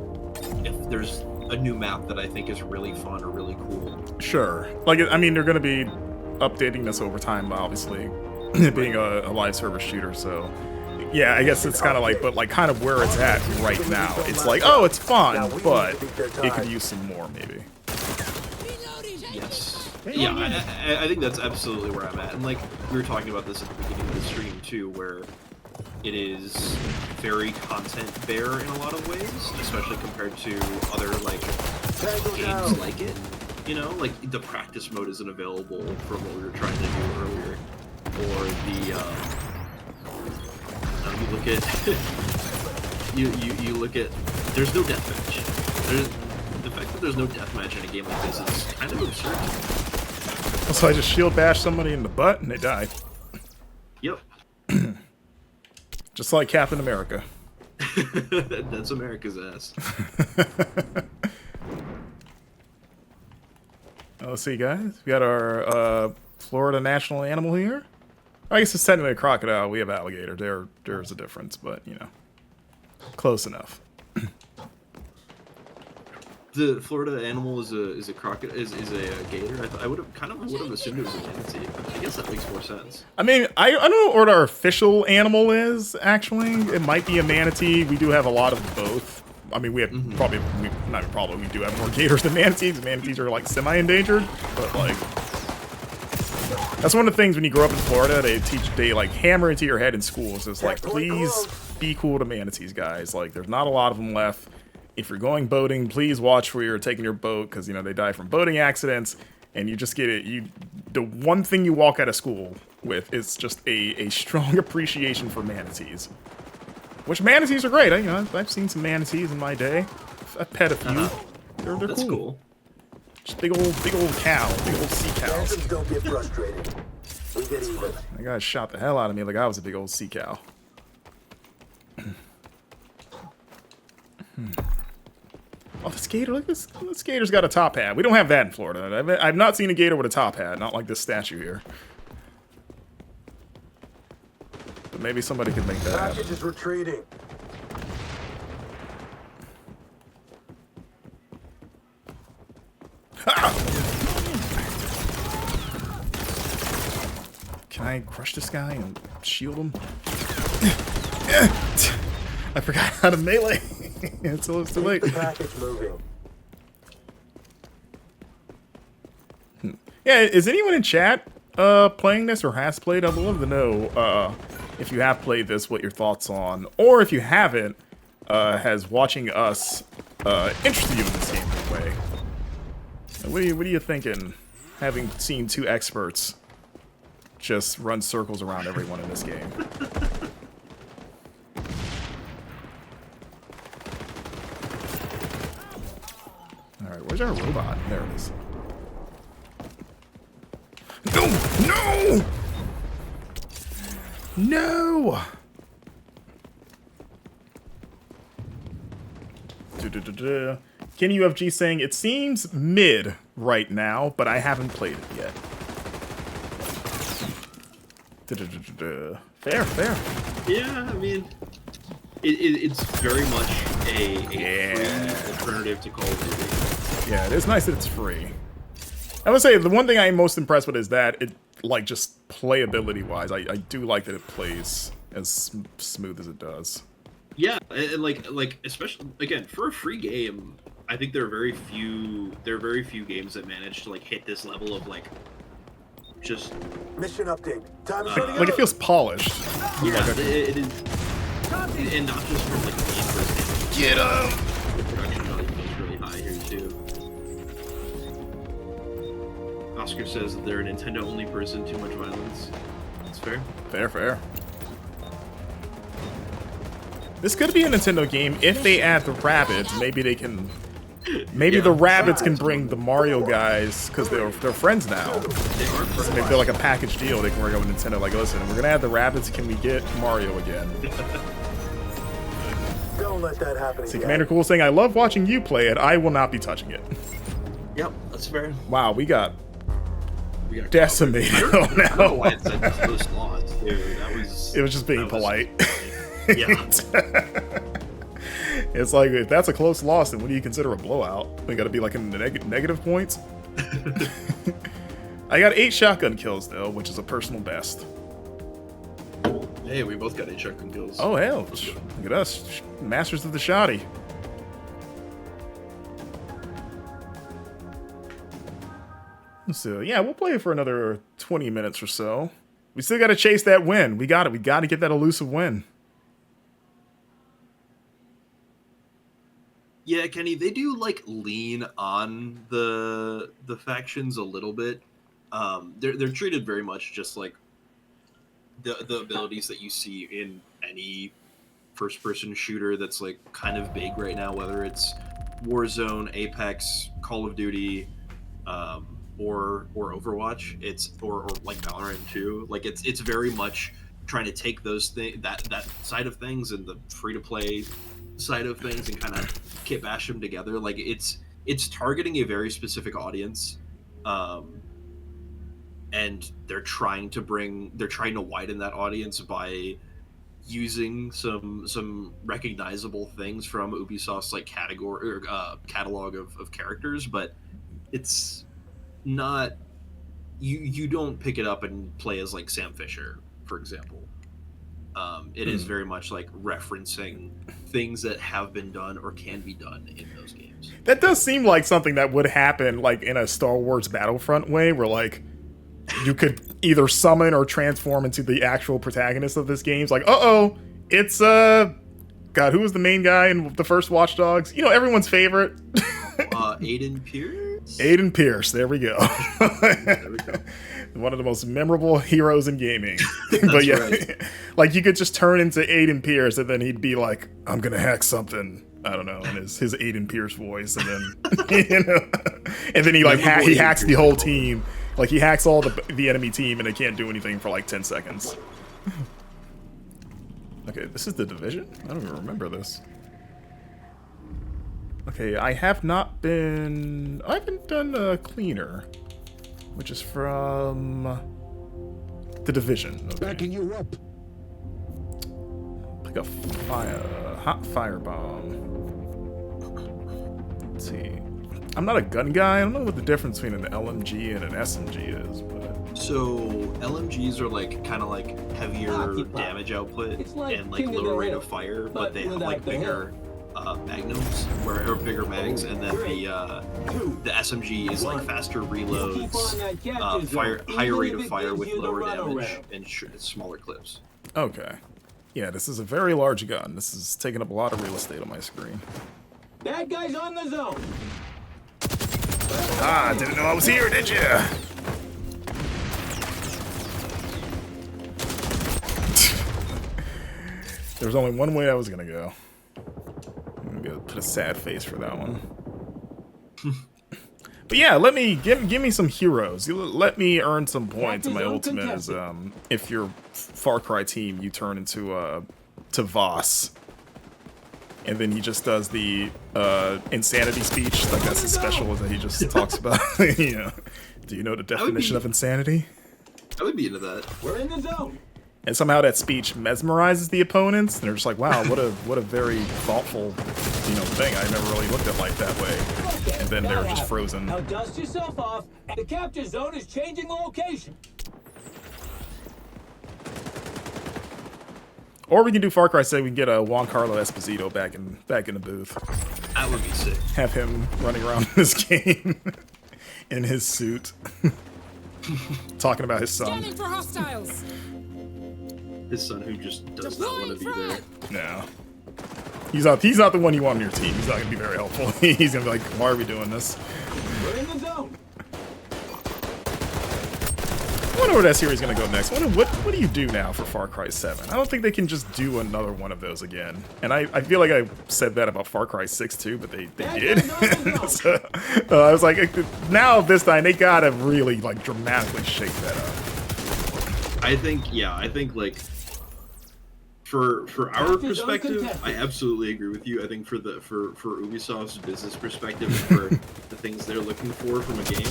if there's a new map that I think is really fun or really cool. Sure. Like, I mean, they're going to be updating this over time, obviously, being a live service shooter, so yeah, I guess it's kind of like, but like kind of where it's at right now. It's like, oh, it's fun, but it could use some more, maybe. Yes. Yeah, I think that's absolutely where I'm at. And like, we were talking about this at the beginning of the stream too, where it is very content bare in a lot of ways, especially compared to other like games like it. You know, like the practice mode isn't available from what we were trying to do earlier, or the you look at you look at, there's no deathmatch. The fact that there's no deathmatch in a game like this is kind of absurd. So I just shield bash somebody in the butt and they die. Yep. Just like Captain America. That's America's ass. Let's see, guys. We got our Florida national animal here. I guess it's technically a crocodile. We have alligator. There's a difference, but you know, close enough. The Florida animal is a crocodile, is a gator. I would have assumed it was a manatee. I guess that makes more sense. I mean, I don't know what our official animal is, actually. It might be a manatee. We do have a lot of both. I mean, we have we do have more gators than manatees. Manatees are like semi-endangered, but like, that's one of the things when you grow up in Florida, they like hammer into your head in schools. It's like, please be cool to manatees, guys. Like, there's not a lot of them left. If you're going boating, please watch where you're taking your boat, because, you know, they die from boating accidents, and you just get it. The one thing you walk out of school with is just a strong appreciation for manatees. Which manatees are great. I've seen some manatees in my day. I've pet a few. They're That's cool. cool. Just big old cow, big old sea cows. Don't get frustrated. We get even. That guy shot the hell out of me like I was a big old sea cow. Oh, this gator, look, this gator's got a top hat. We don't have that in Florida. I've not seen a gator with a top hat, not like this statue here. But maybe somebody could make that happen. Package is retreating. Can I crush this guy and shield him? I forgot how to melee. It's too late. The package moving. Yeah, is anyone in chat playing this or has played? I'd love to know if you have played this, what your thoughts on, or if you haven't, has watching us interested you in this game in a way? What are you thinking, having seen two experts just run circles around everyone in this game? Alright, where's our robot? There it is. No! No! No! Kenny UFG saying, it seems mid right now, but I haven't played it yet. Fair. Yeah, I mean, it's very much a free alternative to Call of Duty. Yeah, it is nice that it's free. I would say the one thing I'm most impressed with is that it, like, just playability-wise, I do like that it plays as smooth as it does. Yeah, and like especially again for a free game, I think there are very few games that manage to like hit this level of like just Mission update. Time is running Like, it out. feels polished. yeah, it is, and not just from like the first game. Get up! The production value feels really high here too. Oscar says that they're a Nintendo-only person, too much violence. That's fair. Fair. This could be a Nintendo game. If they add the rabbits, maybe they can Maybe the rabbits can bring the Mario guys, because they're friends now. So maybe they're like a package deal. They can work out with Nintendo, like, listen, we're gonna add the rabbits, can we get Mario again? Don't let that happen See, again. Commander Cool saying, I love watching you play it, I will not be touching it. Yep, that's fair. Wow, we got We got decimated. I don't know why it said close loss, dude. It was just being polite. Yeah. It's like, if that's a close loss, then what do you consider a blowout? We gotta be like in the negative points? I got 8 shotgun kills, though, which is a personal best. Hey, we both got 8 shotgun kills. Oh, hell. Look at us. Masters of the shoddy. So, yeah, we'll play it for another 20 minutes or so. We still gotta chase that win. We got it. We gotta get that elusive win. Yeah, Kenny, they do like lean on the factions a little bit. They're treated very much just like the abilities that you see in any first person shooter that's like kind of big right now, whether it's Warzone, Apex, Call of Duty, or Overwatch. It's or like Valorant too. Like it's very much trying to take those that side of things and the free to play side of things and kind of kit bash them together. Like it's targeting a very specific audience, and they're trying to widen that audience by using some recognizable things from Ubisoft's like category or catalog of characters, but it's not you don't pick it up and play as like Sam Fisher, for example. It is very much like referencing things that have been done or can be done in those games. That does seem like something that would happen like in a Star Wars Battlefront way, where like you could either summon or transform into the actual protagonist of this game. It's like, it's God, who was the main guy in the first Watch Dogs? You know, everyone's favorite. Aiden Pierce? Aiden Pierce, there we go. There we go. One of the most memorable heroes in gaming. But yeah, right. Like you could just turn into Aiden Pierce and then he'd be like, I'm gonna hack something. I don't know, in his Aiden Pierce voice, and then you know, and then he like he hacks the whole team. Like he hacks all the enemy team and they can't do anything for like 10 seconds. Okay, this is The Division? I don't even remember this. Okay, I haven't done Cleaner, which is from The Division. Okay. Backing you up. Like a hot firebomb. Let's see. I'm not a gun guy. I don't know what the difference between an LMG and an SMG is, but So LMGs are like kind of like heavier damage output and like lower rate of fire, but they have like bigger magnums or bigger mags, and then the SMG is like faster reloads, higher rate of fire with lower damage and smaller clips. okay. Yeah, this is a very large gun. This is taking up a lot of real estate on my screen. That guy's on the zone. Ah, didn't know I was here, did ya? There was only one way I was gonna go. I'm gonna put a sad face for that one. But yeah, let me give me some heroes. Let me earn some points in my ultimate. As if your Far Cry team, you turn into to Voss, and then he just does the insanity speech. Like that's his special, is that he just talks about. You know, do you know the definition of insanity? I would be into that. We're in the zone. And somehow that speech mesmerizes the opponents, and they're just like, "Wow, what a very thoughtful, thing. I never really looked at life that way." And then they're just frozen. Now dust yourself off. The capture zone is changing location. Or we can do Far Cry 6. We can get Juan Carlos Esposito back in the booth. That would be sick. Have him running around this game in his suit, talking about his son. Scanning for hostiles. His son who just does not want to be there. No. He's not the one you want on your team. He's not gonna be very helpful. He's gonna be like, why are we doing this? We're in the zone. wonder where that series is gonna go next. What do you do now for Far Cry 7? I don't think they can just do another one of those again. And I feel like I said that about Far Cry 6 too, but they did. So, I was like, now this time they gotta really like dramatically shake that up. I think like for our perspective, I absolutely agree with you. I think for Ubisoft's business perspective, for the things they're looking for from a game,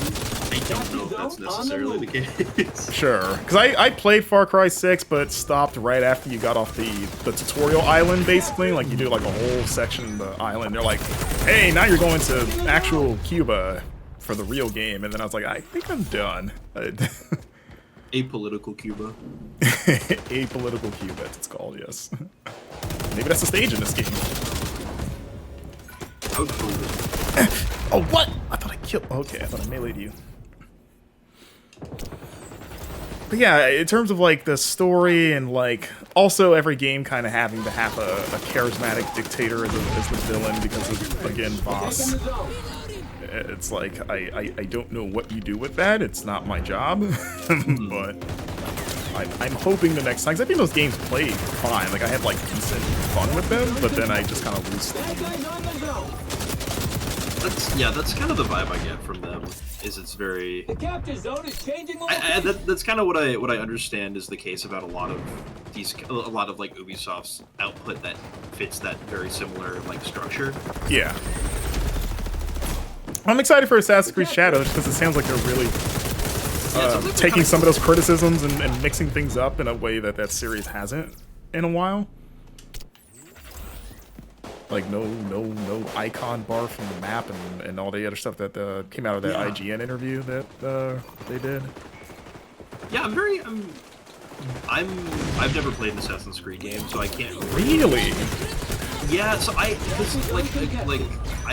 I don't know if that's necessarily the case. Sure, because I played Far Cry 6, but stopped right after you got off the tutorial island, basically. Like, you do like a whole section of the island. They're like, hey, now you're going to actual Cuba for the real game. And then I was like, I think I'm done. Apolitical Cuba. Apolitical Cuba, it's called, yes. Maybe that's the stage in this game. Oh, what? I thought I killed... Okay, I thought I meleeed you. But yeah, in terms of, like, the story and, like, also every game kind of having to have a charismatic dictator as the villain because of, again, Voss. It's like, I don't know what you do with that. It's not my job. But I'm hoping the next time, because I think those games played fine. Like, I had, like, decent fun with them, but then I just kind of lose steam. That's kind of the vibe I get from them. Is it's very... The capture zone is changing. That's kind of what I understand is the case about a lot of like Ubisoft's output that fits that very similar like structure. Yeah. I'm excited for Assassin's Creed Shadows because it sounds like they're really taking some of those criticisms and mixing things up in a way that series hasn't in a while. Like no icon bar from the map and all the other stuff that came out of that IGN interview that they did. Yeah, I've never played an Assassin's Creed game, so I can't really. Yeah, so I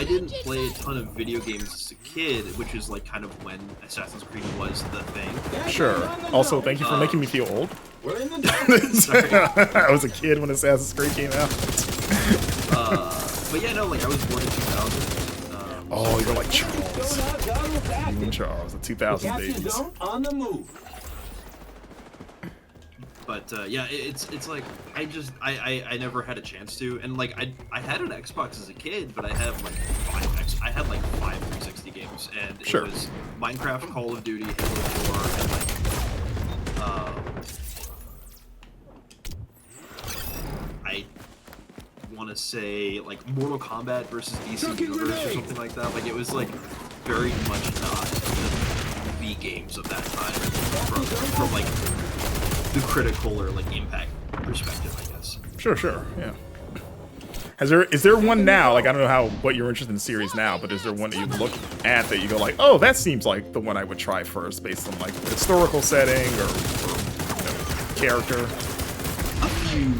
didn't play a ton of video games as a kid, which is like kind of when Assassin's Creed was the thing. Sure. Also, thank you for making me feel old. We're in the Sorry. I was a kid when Assassin's Creed came out. But yeah, no, like I was born in 2000. Oh, you're like Charles. You and Charles, the 2000 capture babies. zone on the move. But yeah, it's like I never had a chance to, and like I had an Xbox as a kid, but I had like five 360 games, and it was Minecraft, Call of Duty, Halo 4, and like I want to say like Mortal Kombat versus DC Universe or something like that. Like it was like very much not the games of that time from like the critical or like impact perspective, I guess. Sure, yeah. Is there one now? Like I don't know what you're interested in the series now, but is there one that you look at that you go like, oh, that seems like the one I would try first, based on like historical setting or character?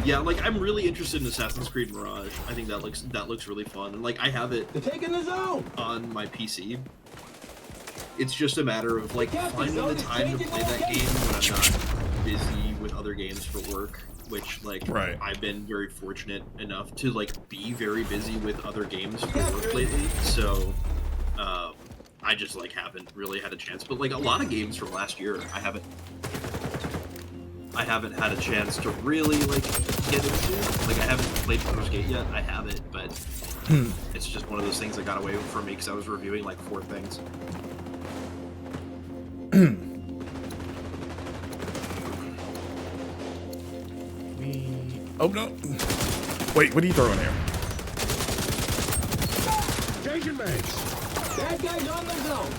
Yeah, like I'm really interested in Assassin's Creed Mirage. I think that looks really fun, and like I have it taking the zone on my PC. It's just a matter of like finding the time to play that game when I'm not busy with other games for work, which like I've been very fortunate enough to like be very busy with other games for work lately. So I just like haven't really had a chance. But like a lot of games from last year, I haven't had a chance to really like get into. Like I haven't played Baldur's Gate yet. I have it, but it's just one of those things that got away from me because I was reviewing like 4 things. Oh no! Wait, what are you throwing here? Changing mags. Bad guys on the zone.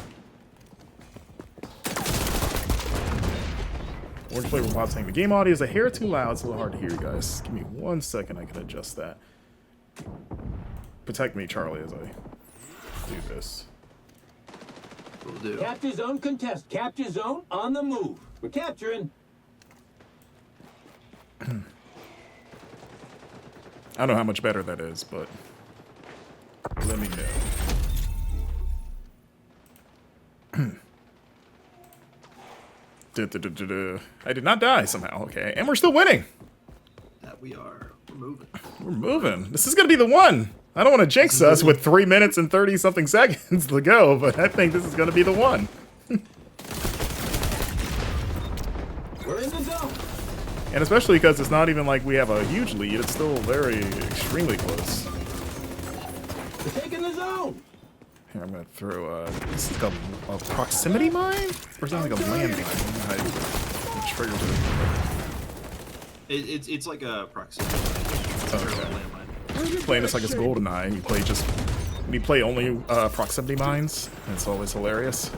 Orange Flavor Bob saying the game audio is a hair too loud. It's a little hard to hear you guys. Give me 1 second. I can adjust that. Protect me, Charlie, as I do this. Will do. Capture zone contest. Capture zone on the move. We're capturing. I don't know how much better that is, but let me know. I did not die somehow, okay. And we're still winning. That we are. We're moving. We're moving. This is going to be the one. I don't want to jinx us with 3 minutes and 30-something seconds to go, but I think this is going to be the one. And especially because it's not even like we have a huge lead, it's still very extremely close. We're taking the zone. Here, I'm gonna throw this is like a proximity mine? Or is that like a landmine? It triggers it. It's like a proximity. You're playing this like it's GoldenEye, and you play only proximity mines, and it's always hilarious.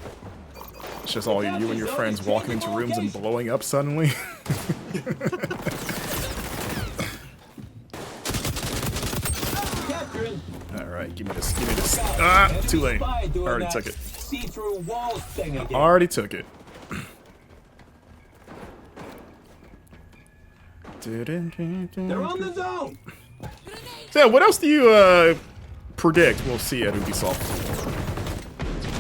It's just all you and your friends walking into rooms and blowing up suddenly. Alright, give me this, give me this. Ah, too late. Already took it. See-through walls thing again. Already took it. They're on the zone. So, what else do you predict we'll see at Ubisoft?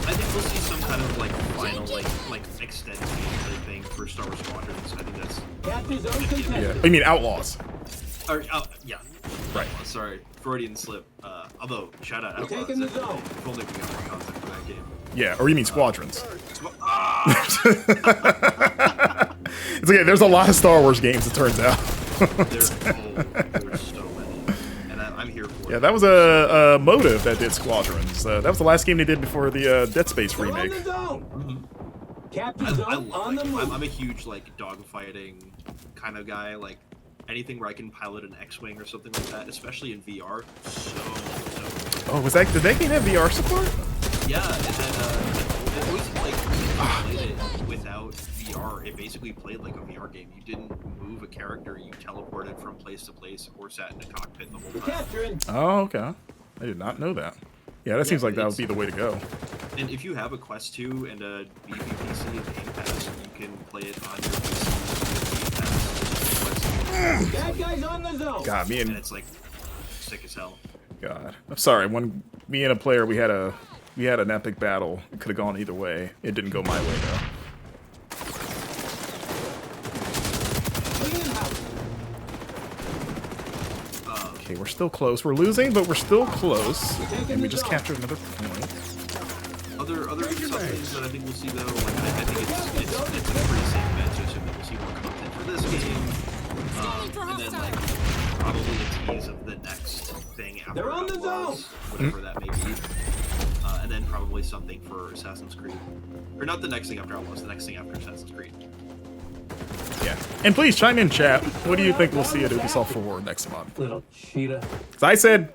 I think we'll see some kind of like final like extended gameplay thing for Star Wars Squadrons. I think that's Capture zone contested. Yeah, I mean Outlaws. or yeah. Right. Sorry, Freudian slip. Although shout out Outlaws. taking the zone. If only we got more content for that game. Yeah, or you mean Squadrons. It's okay, there's a lot of Star Wars games, it turns out. There's so many, and I'm here for it. Yeah, that was a Motive that did Squadrons. That was the last game they did before the Dead Space They're on remake. the zone. Capture I zone love on the that game. move. I'm a huge like dogfighting kind of guy. Like anything where I can pilot an X-wing or something like that, especially in VR. So. Oh, did that game have VR support? Yeah, and then it was like when you played it without VR. It basically played like a VR game. You didn't move a character. You teleported from place to place or sat in a cockpit the whole We're time. capturing. Oh, okay. I did not know that. Yeah, that seems like that would be the way to go. And if you have a Quest 2 and a beefy PC and Game Pass, you can play it on your PC with Game Pass. That guy's on the zone. God, me And and it's like sick as hell. God, I'm sorry. When me and a player, we had an epic battle. It could have gone either way. It didn't go my way though. Clean house. Okay, we're still close. We're losing, but we're still close. And we just captured another point. Other Ubisoft things that I think we'll see though, like I think it's a pretty safe bet to assume that we'll see more content for this game, and then like probably a tease of the next thing after They're on the Outlaws, zone. whatever that may be, and then probably something for Assassin's Creed, or not the next thing after Outlaws, the next thing after Assassin's Creed. Yeah. And please chime in, chat. What do you think we'll see at Ubisoft 4 next month? Little cheetah. As I said,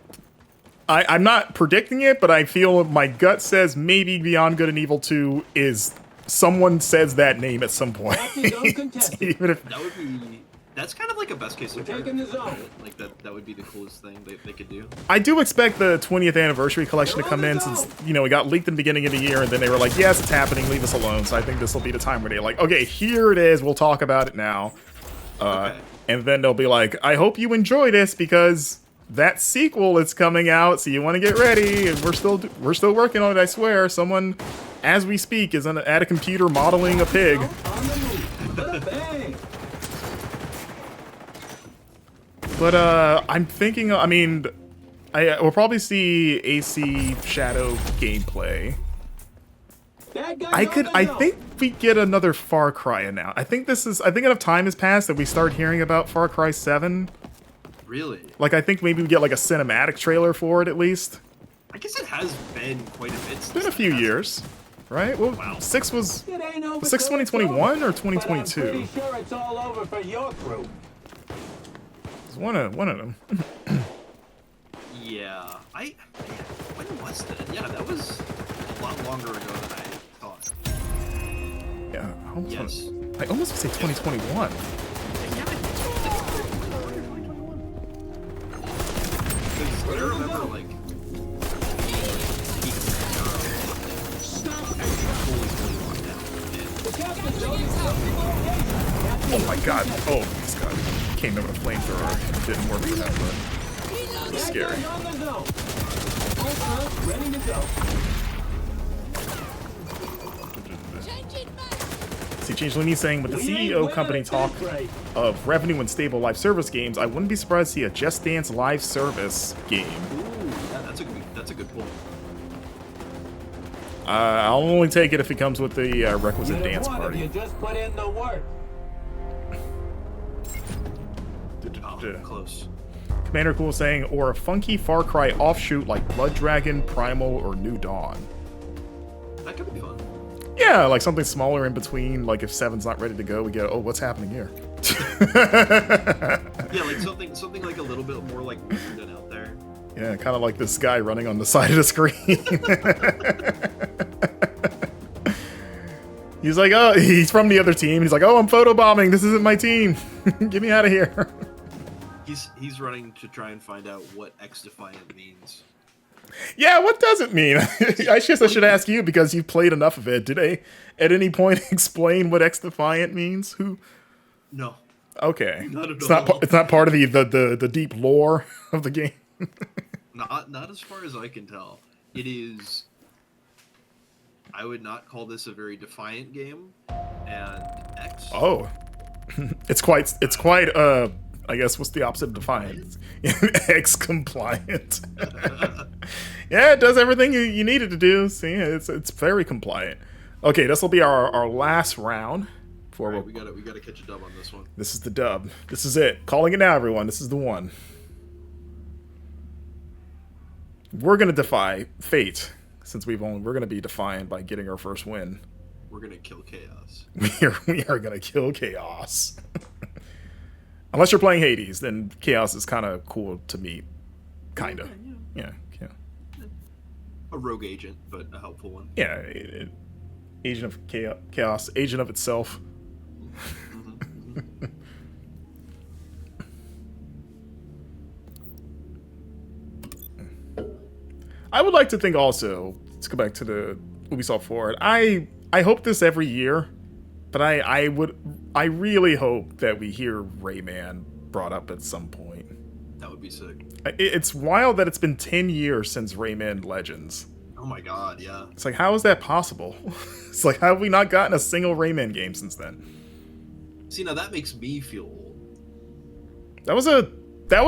I'm not predicting it, but I feel my gut says maybe Beyond Good and Evil 2 is someone says that name at some point. Even if That would be. That's kind of like a best case scenario. taking the zone. Like that would be the coolest thing they could do. I do expect the 20th anniversary collection to come in since, you know, it got leaked in the beginning of the year and then they were like, yes, it's happening, leave us alone. So I think this will be the time where they're like, okay, here it is, we'll talk about it now. Okay. And then they'll be like, I hope you enjoy this because that sequel is coming out, so you want to get ready. And we're still working on it, I swear. Someone, as we speak, is at a computer modeling a pig. On the move. Bang. But I'm thinking, I mean, we'll probably see AC Shadow gameplay. That guy's on the I zone. think we get another Far Cry now. I think enough time has passed that we start hearing about Far Cry 7. Really? Like, I think maybe we get like a cinematic trailer for it at least. I guess it has been quite a bit. It's been a few years, right? Well, Wow. 6 was It ain't over 6 till it's 2021 or over. But I'm 2022? pretty sure it's all over for your crew. It's one of them. Yeah. When was that? Yeah, that was a lot longer ago than I thought. Yeah, Yes. I almost would say 2021. Because I remember like. Oh my god. Oh, this guy came in with a flamethrower. It didn't work for that, but it was scary. That guy's on the zone. Ultra, ready to go. See, Changeling saying, with the CEO company talk of revenue and stable live service games, I wouldn't be surprised to see a Just Dance live service game. Ooh, that's a good point. I'll only take it if it comes with the requisite You dance didn't want it, party. you just put in the work. Close. Commander Cool saying, or a funky Far Cry offshoot like Blood Dragon, Primal, or New Dawn. That could be fun. Yeah, like something smaller in between. Like if 7's not ready to go, we go, oh, what's happening here? Yeah, like something like a little bit more like weird and out there. Yeah, kind of like this guy running on the side of the screen. He's like, oh, he's from the other team. He's like, oh, I'm photobombing. This isn't my team. Get me out of here. He's running to try and find out what XDefiant means. Yeah, what does it mean? I should ask you because you've played enough of it. Did they at any point explain what XDefiant means? Who? No. Okay. Not at it's all. not. It's not part of the deep lore of the game. Not as far as I can tell. It is. I would not call this a very defiant game, and X. Oh, it's quite. I guess what's the opposite of defiant? X compliant. Yeah, it does everything you need it to do. See, it's very compliant. Okay, this will be our last round. Before Right, we gotta catch a dub on this one. This is the dub. This is it. Calling it now, everyone. This is the one. We're gonna defy fate, since we're gonna be defiant by getting our first win. We're gonna kill chaos. We are gonna kill chaos. Unless you're playing Hades, then chaos is kind of cool to meet. Kinda. Yeah. A rogue agent, but a helpful one. Yeah. Agent of chaos. Agent of itself. I would like to think also, let's go back to the Ubisoft Forward. I hope this every year, but I really hope that we hear Rayman brought up at some point. That would be sick. It's wild that it's been 10 years since Rayman Legends. Oh my god, yeah. It's like, how is that possible? It's like, how have we not gotten a single Rayman game since then? See, now that makes me feel old. That was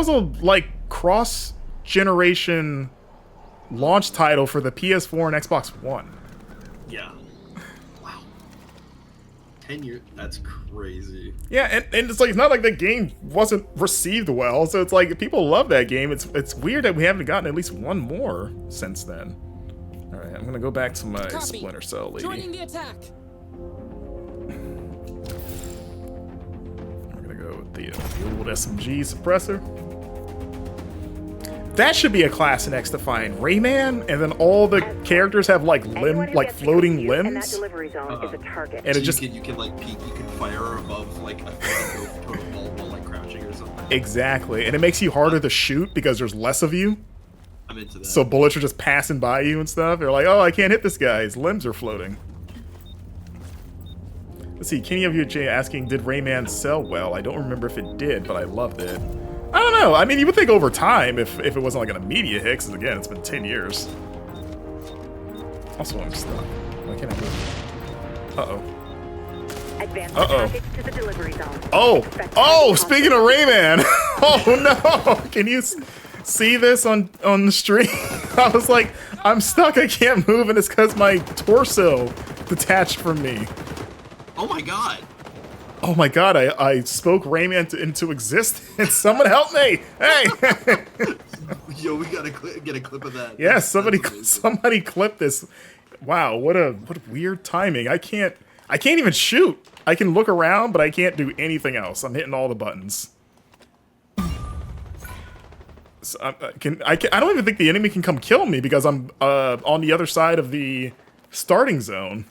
a like cross-generation launch title for the PS4 and Xbox One. Yeah. Wow. 10 years. That's crazy. Yeah, and it's like, it's not like the game wasn't received well, so it's like people love that game. It's weird that we haven't gotten at least one more since then. All right, I'm gonna go back to my Copy. Splinter Cell lady. Joining the attack. We're gonna go with the old SMG suppressor. That should be a class in XDefiant. Rayman, and then all the characters have like floating limbs. And that delivery zone is a target. And So it just you can like peek, you can fire above like a total ball while like crouching or something. exactly, and it makes you harder to shoot because there's less of you. I'm into that. So bullets are just passing by you and stuff. They're like, oh, I can't hit this guy. His limbs are floating. Let's see, Kenny of UJ asking, did Rayman sell well? I don't remember if it did, but I loved it. I don't know. I mean, you would think over time if it wasn't like an immediate hit, because again, it's been 10 years. Also, I'm stuck. Why can't I move? Uh-oh. Advance the package to the delivery zone. Oh, speaking of Rayman. Oh, no. Can you see this on the stream? I was like, I'm stuck. I can't move, and it's because my torso detached from me. Oh my god. Oh my god, I spoke Rayman into existence. Someone help me! Hey! Yo, we gotta get a clip of that. Yeah, That's somebody amazing. clip this. Wow, what a weird timing. I can't even shoot. I can look around, but I can't do anything else. I'm hitting all the buttons. So I don't even think the enemy can come kill me because I'm on the other side of the starting zone.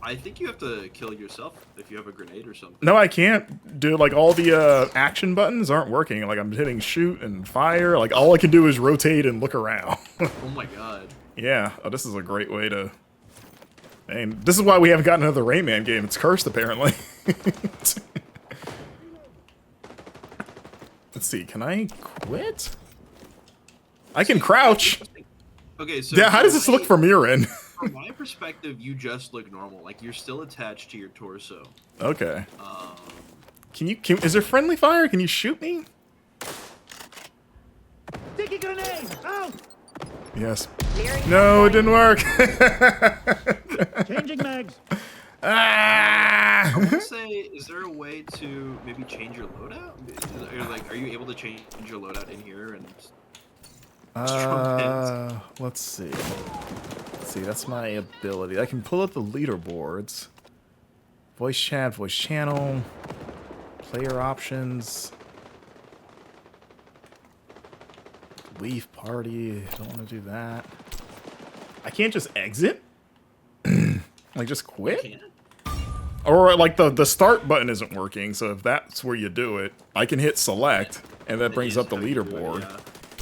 I think you have to kill yourself if you have a grenade or something. No, I can't do, like, all the action buttons aren't working. Like, I'm hitting shoot and fire. Like, all I can do is rotate and look around. Oh my god. Yeah. Oh, this is a great way to... And this is why we haven't gotten another Rayman game. It's cursed, apparently. Let's see. Can I quit? I can crouch. Okay, so... Yeah, how does this look from your end? From my perspective, you just look normal. Like, you're still attached to your torso. Okay. Is there friendly fire? Can you shoot me? Sticky grenade! Out! Yes. No, it didn't work. Changing mags. I want to Ah! say, is there a way to maybe change your loadout? Are you able to change your loadout in here and strong pins? Let's see. Let's see, that's my ability. I can pull up the leaderboards. Voice chat, voice channel, player options. Leave party. Don't want to do that. I can't just exit? Like, just quit? Can't? Or, like, the start button isn't working, so if that's where you do it, I can hit select, and that brings up the leaderboard.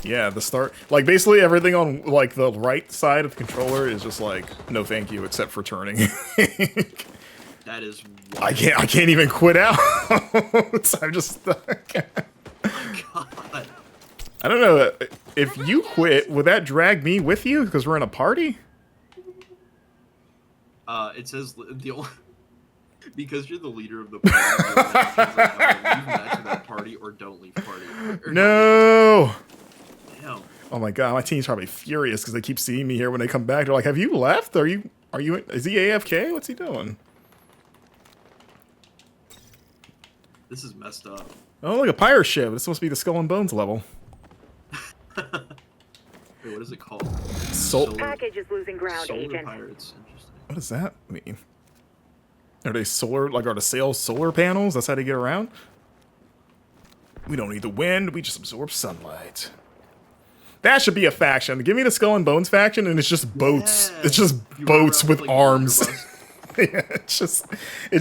Yeah, the start... Like, basically everything on, like, the right side of the controller is just like, no thank you, except for turning. That is... I can't even quit out. I'm just stuck. God. I don't know. If you quit, would that drag me with you? Because we're in a party? It says the only... Because you're the leader of the party, the only options are either leave match of that party or don't leave party. No! Damn. Oh my god, my team's probably furious because they keep seeing me here when they come back. They're like, have you left? Is he AFK? What's he doing? This is messed up. Oh, look, a pirate ship. It's supposed to be the Skull and Bones level. Wait, what is it called? Package is losing ground, Solar Agent. Pirates. Interesting. What does that mean? Are they are the sails solar panels? That's how they get around? We don't need the wind, we just absorb sunlight. That should be a faction. Give me the Skull and Bones faction, and it's just boats. Yeah. It's just You boats run with around arms. like a Yeah, it's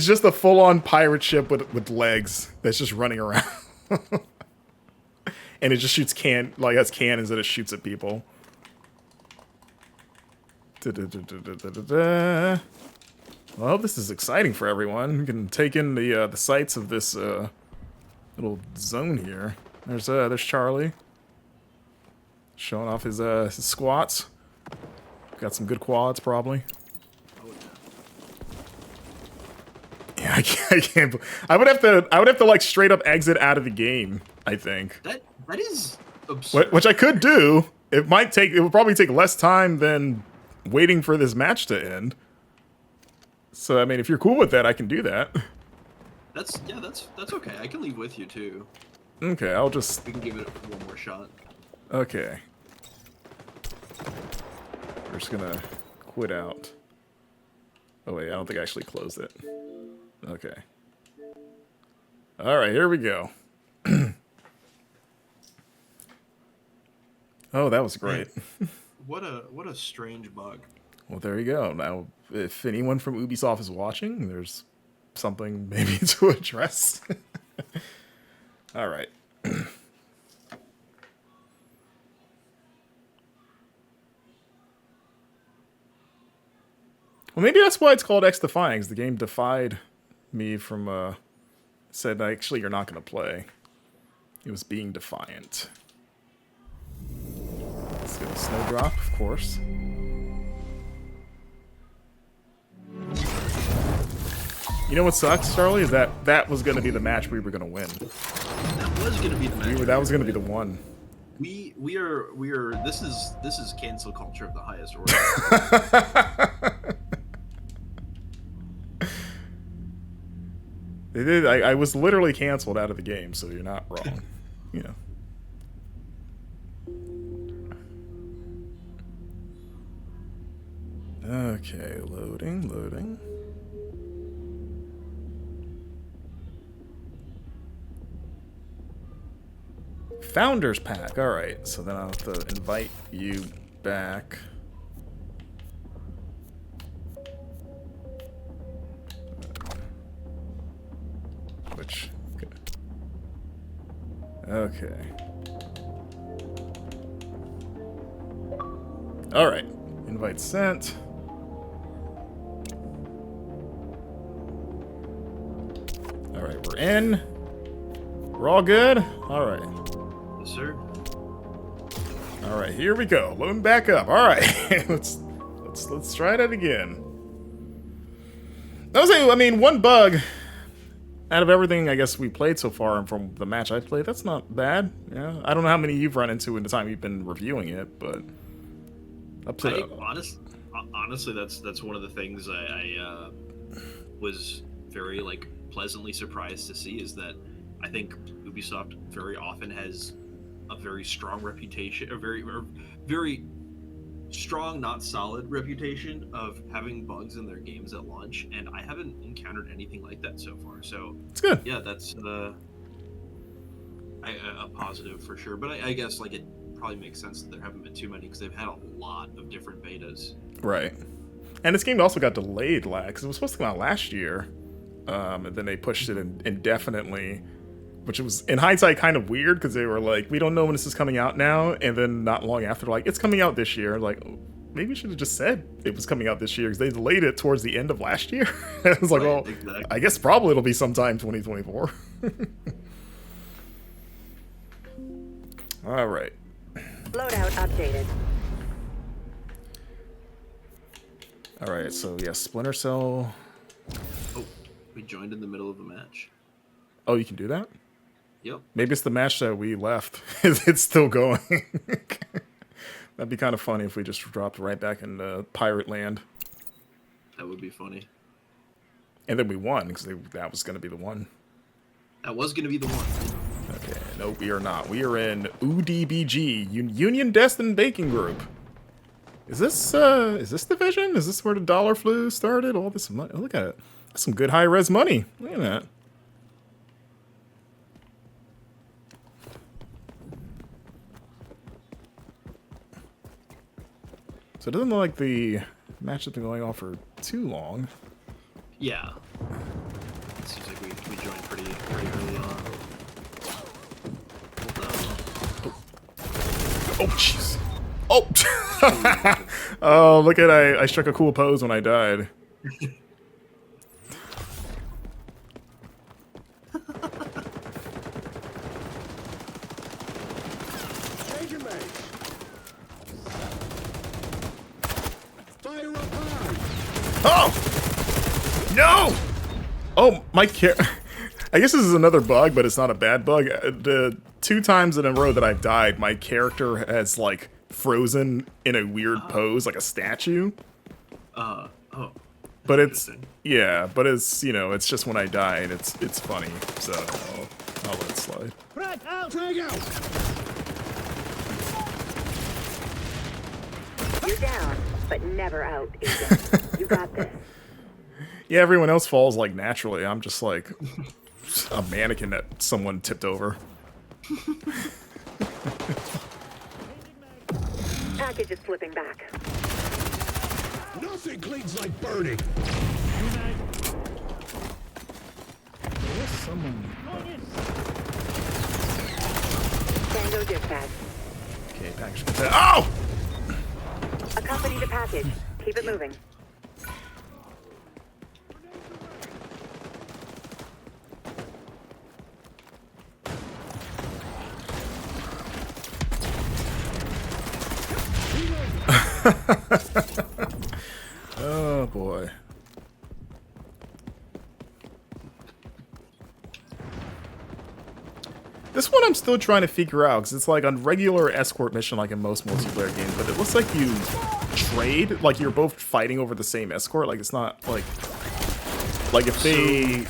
just a full-on pirate ship with legs that's just running around. And it just shoots has cannons that it shoots at people. Well, I hope this is exciting for everyone. We can take in the sights of this little zone here. There's Charlie showing off his squats. Got some good quads, probably. Yeah, I can't. I would have to like straight up exit out of the game. I think That is absurd. which I could do. It would probably take less time than waiting for this match to end. So I mean, if you're cool with that, I can do that. That's okay. I can leave with you too. Okay, I'll just. We can give it one more shot. Okay. We're just gonna quit out. Oh wait, I don't think I actually closed it. Okay. Alright, here we go. Oh, that was great. What a strange bug. Well, there you go. Now, if anyone from Ubisoft is watching, there's something maybe to address. Alright. Well, maybe that's why it's called XDefiant, because the game defied me from, said, actually, you're not going to play. It was being defiant. Let's get a snowdrop, of course. You know what sucks, Charlie, is that was going to be the match we were going to win. That was gonna be the match. That was going to be the one. We are. This is cancel culture of the highest order. They did. I was literally canceled out of the game, so you're not wrong. You know. Okay, loading. Founders pack. All right, so then I'll have to invite you back. Which? Okay. All right. Invite sent. All right, we're in. We're all good. All right. Yes, sir. All right, here we go. Loading back up. All right, let's try that again. I mean, one bug out of everything I guess we played so far, and from the match I played, that's not bad. Yeah, I don't know how many you've run into in the time you've been reviewing it, but up to Honestly, that's one of the things was very like pleasantly surprised to see is that I think Ubisoft very often has a very strong reputation, or very strong, not solid reputation of having bugs in their games at launch, and I haven't encountered anything like that so far. So It's good. yeah, that's a positive for sure. But I guess like it probably makes sense that there haven't been too many because they've had a lot of different betas. Right. And this game also got delayed because it was supposed to come out last year, and then they pushed it indefinitely, which was, in hindsight, kind of weird because they were like, we don't know when this is coming out now, and then not long after, they're like, it's coming out this year. Like, maybe you should have just said it was coming out this year because they delayed it towards the end of last year. I was like, well, exactly. I guess probably it'll be sometime 2024. All right. Loadout updated. All right, so yeah, Splinter Cell. Oh, we joined in the middle of a match. Oh, you can do that? Yep. Maybe it's the match that we left. It's still going. That'd be kind of funny if we just dropped right back into pirate land. That would be funny. And then we won, because that was going to be the one. That was going to be the one. Okay, no, we are not. We are in UDBG, Union Destined Baking Group. Is this Division? Is this where the dollar flu started? All this money. Oh, look at it. That's some good high-res money. Look at that. So it doesn't look like the match has been going on for too long. Yeah. It seems like we joined pretty early on. Oh, jeez. Oh! Oh, look at I struck a cool pose when I died. Oh! No! Oh, my I guess this is another bug, but it's not a bad bug. The 2 times in a row that I've died, my character has, like, frozen in a weird pose, like a statue. Oh. But it's, yeah, but it's, you know, it's just when I die, and it's funny, so I'll let it slide. Frag out! Frag out! You're down, but never out, Agent. You got this. Yeah, everyone else falls, like, naturally. I'm just, like, a mannequin that someone tipped over. Package is slipping back. Nothing cleans like burning. There's someone. Tango dispatch. Okay, package. Oh! Accompany the package. Keep it moving. Oh boy. This one I'm still trying to figure out, because it's like a regular escort mission like in most multiplayer games, but it looks like you trade, like you're both fighting over the same escort, like it's not like if they,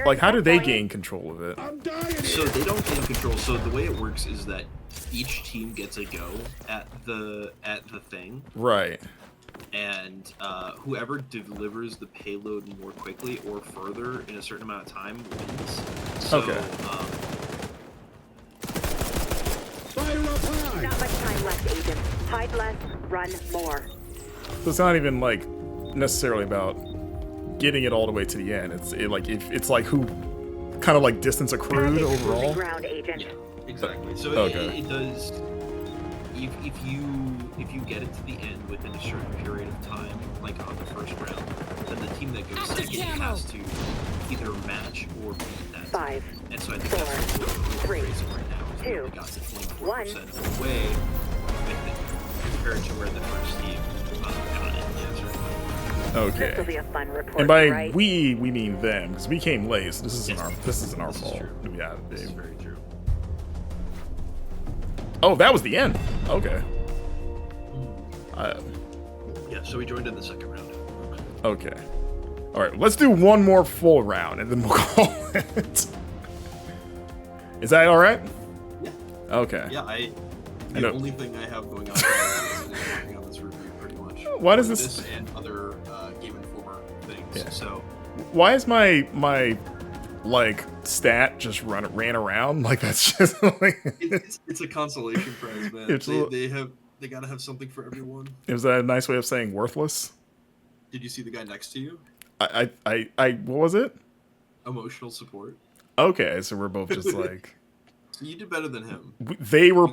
like how do they gain control of it? I'm dying. So they don't gain control. So the way it works is that each team gets a go at the thing, Right. and whoever delivers the payload more quickly or further in a certain amount of time wins. So, Okay. Fire up high. Not much time left, Agent. Hide less, run more. So it's not even like necessarily about getting it all the way to the end. It's like who kind of like distance accrued Package is moving overall. ground, Agent. yeah, exactly. So Okay. it does. If you get it to the end within a certain period of time, like on the first round, then the team that goes second has to either match or beat that. 5, And so I think 4, that's what we're 3, facing right now. Is we 2, only got to 24% 1. of the way compared to where the first team got it. Yeah, certainly. This will be Okay. a fun report, And by right? we mean them, because we came late. So this isn't our This is fault. true. Yeah. This is very true. Oh, that was the end. Okay. Yeah, so we joined in the second round. Okay. All right, let's do one more full round, and then we'll call it. Is that all right? Yeah. Okay. Yeah, the only thing I have going on is working on this review pretty much. Why does this and other Game Informer things? Yeah. So why is my like stat just ran around? Like that's just like it's a consolation prize, man. They gotta have something for everyone. Is that a nice way of saying worthless? Did you see the guy next to you? I what was it? Emotional support. Okay, so we're both just like. So you did better than him. They were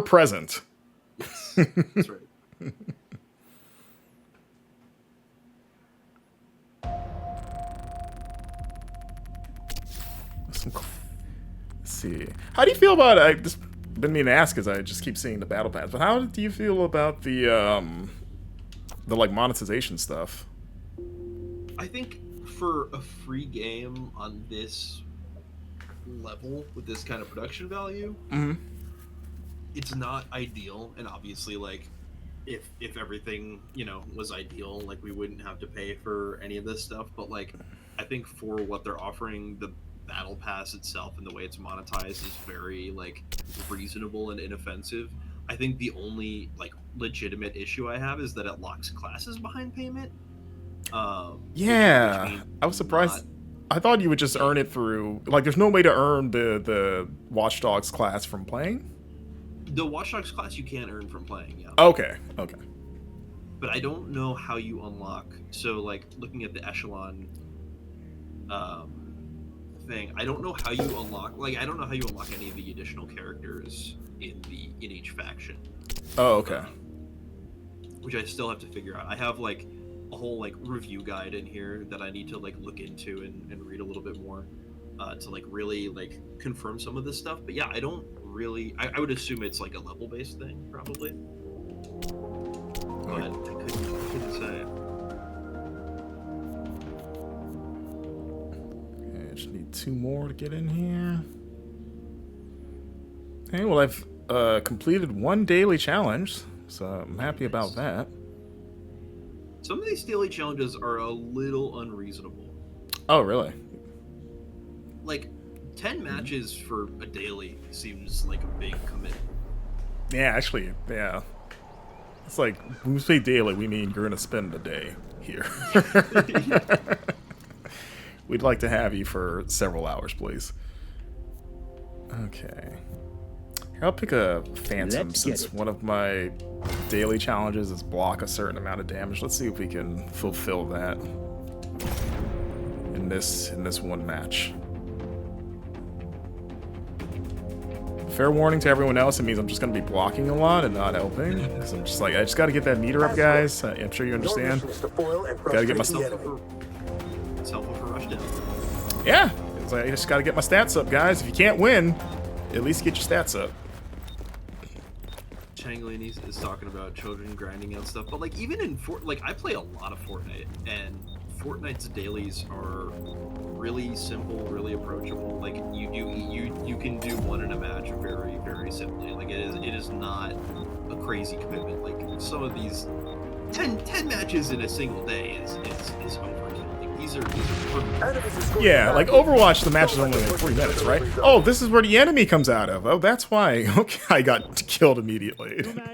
present. Yes, that's right. Let's see. How do you feel about? I just been meaning to ask because I just keep seeing the battle pass. But how do you feel about the like monetization stuff? I think for a free game on this level with this kind of production value, it's not ideal. And obviously, like, if everything, you know, was ideal, like, we wouldn't have to pay for any of this stuff. But like, I think for what they're offering, the battle pass itself and the way it's monetized is very like reasonable and inoffensive. I think the only like legitimate issue I have is that it locks classes behind payment. Yeah, I was surprised. I thought you would just earn it through, like, there's no way to earn the Watch Dogs class from playing? The Watch Dogs class you can earn from playing, yeah. Okay. But I don't know how you unlock, so, like, looking at the Echelon thing, I don't know how you unlock, I don't know how you unlock any of the additional characters in each faction. Oh, okay. Which I still have to figure out. I have, like, a whole like review guide in here that I need to like look into and read a little bit more to like really like confirm some of this stuff. But yeah, I don't really. I would assume it's like a level based thing probably, but I couldn't say. Okay, I just need 2 more to get in here. Okay, well I've completed 1 daily challenge, so I'm happy about that. Some of these daily challenges are a little unreasonable. Oh, really? Like, 10 matches for a daily seems like a big commitment. Yeah, actually, yeah. It's like, when we say daily, we mean you're going to spend a day here. We'd like to have you for several hours, please. Okay. Here, I'll pick a Phantom since one of my daily challenges is block a certain amount of damage. Let's see if we can fulfill that in this one match. Fair warning to everyone else, it means I'm just going to be blocking a lot and not helping. Because I'm just like, I just got to get that meter up, guys. I'm sure you understand. Got to get my stuff. It's helpful for rush down. Yeah, it's like, I just got to get my stats up, guys. If you can't win, at least get your stats up. Changlin is talking about children grinding out stuff, but like even in I play a lot of Fortnite, and Fortnite's dailies are really simple, really approachable. Like you can do one in a match very, very simply. Like it is not a crazy commitment. Like some of these 10 matches in a single day is overkill. Like these are perfect. Yeah, like Overwatch, the match is only like 3 minutes, right? Oh, this is where the enemy comes out of. Oh, that's why. Okay, I got killed immediately. Don't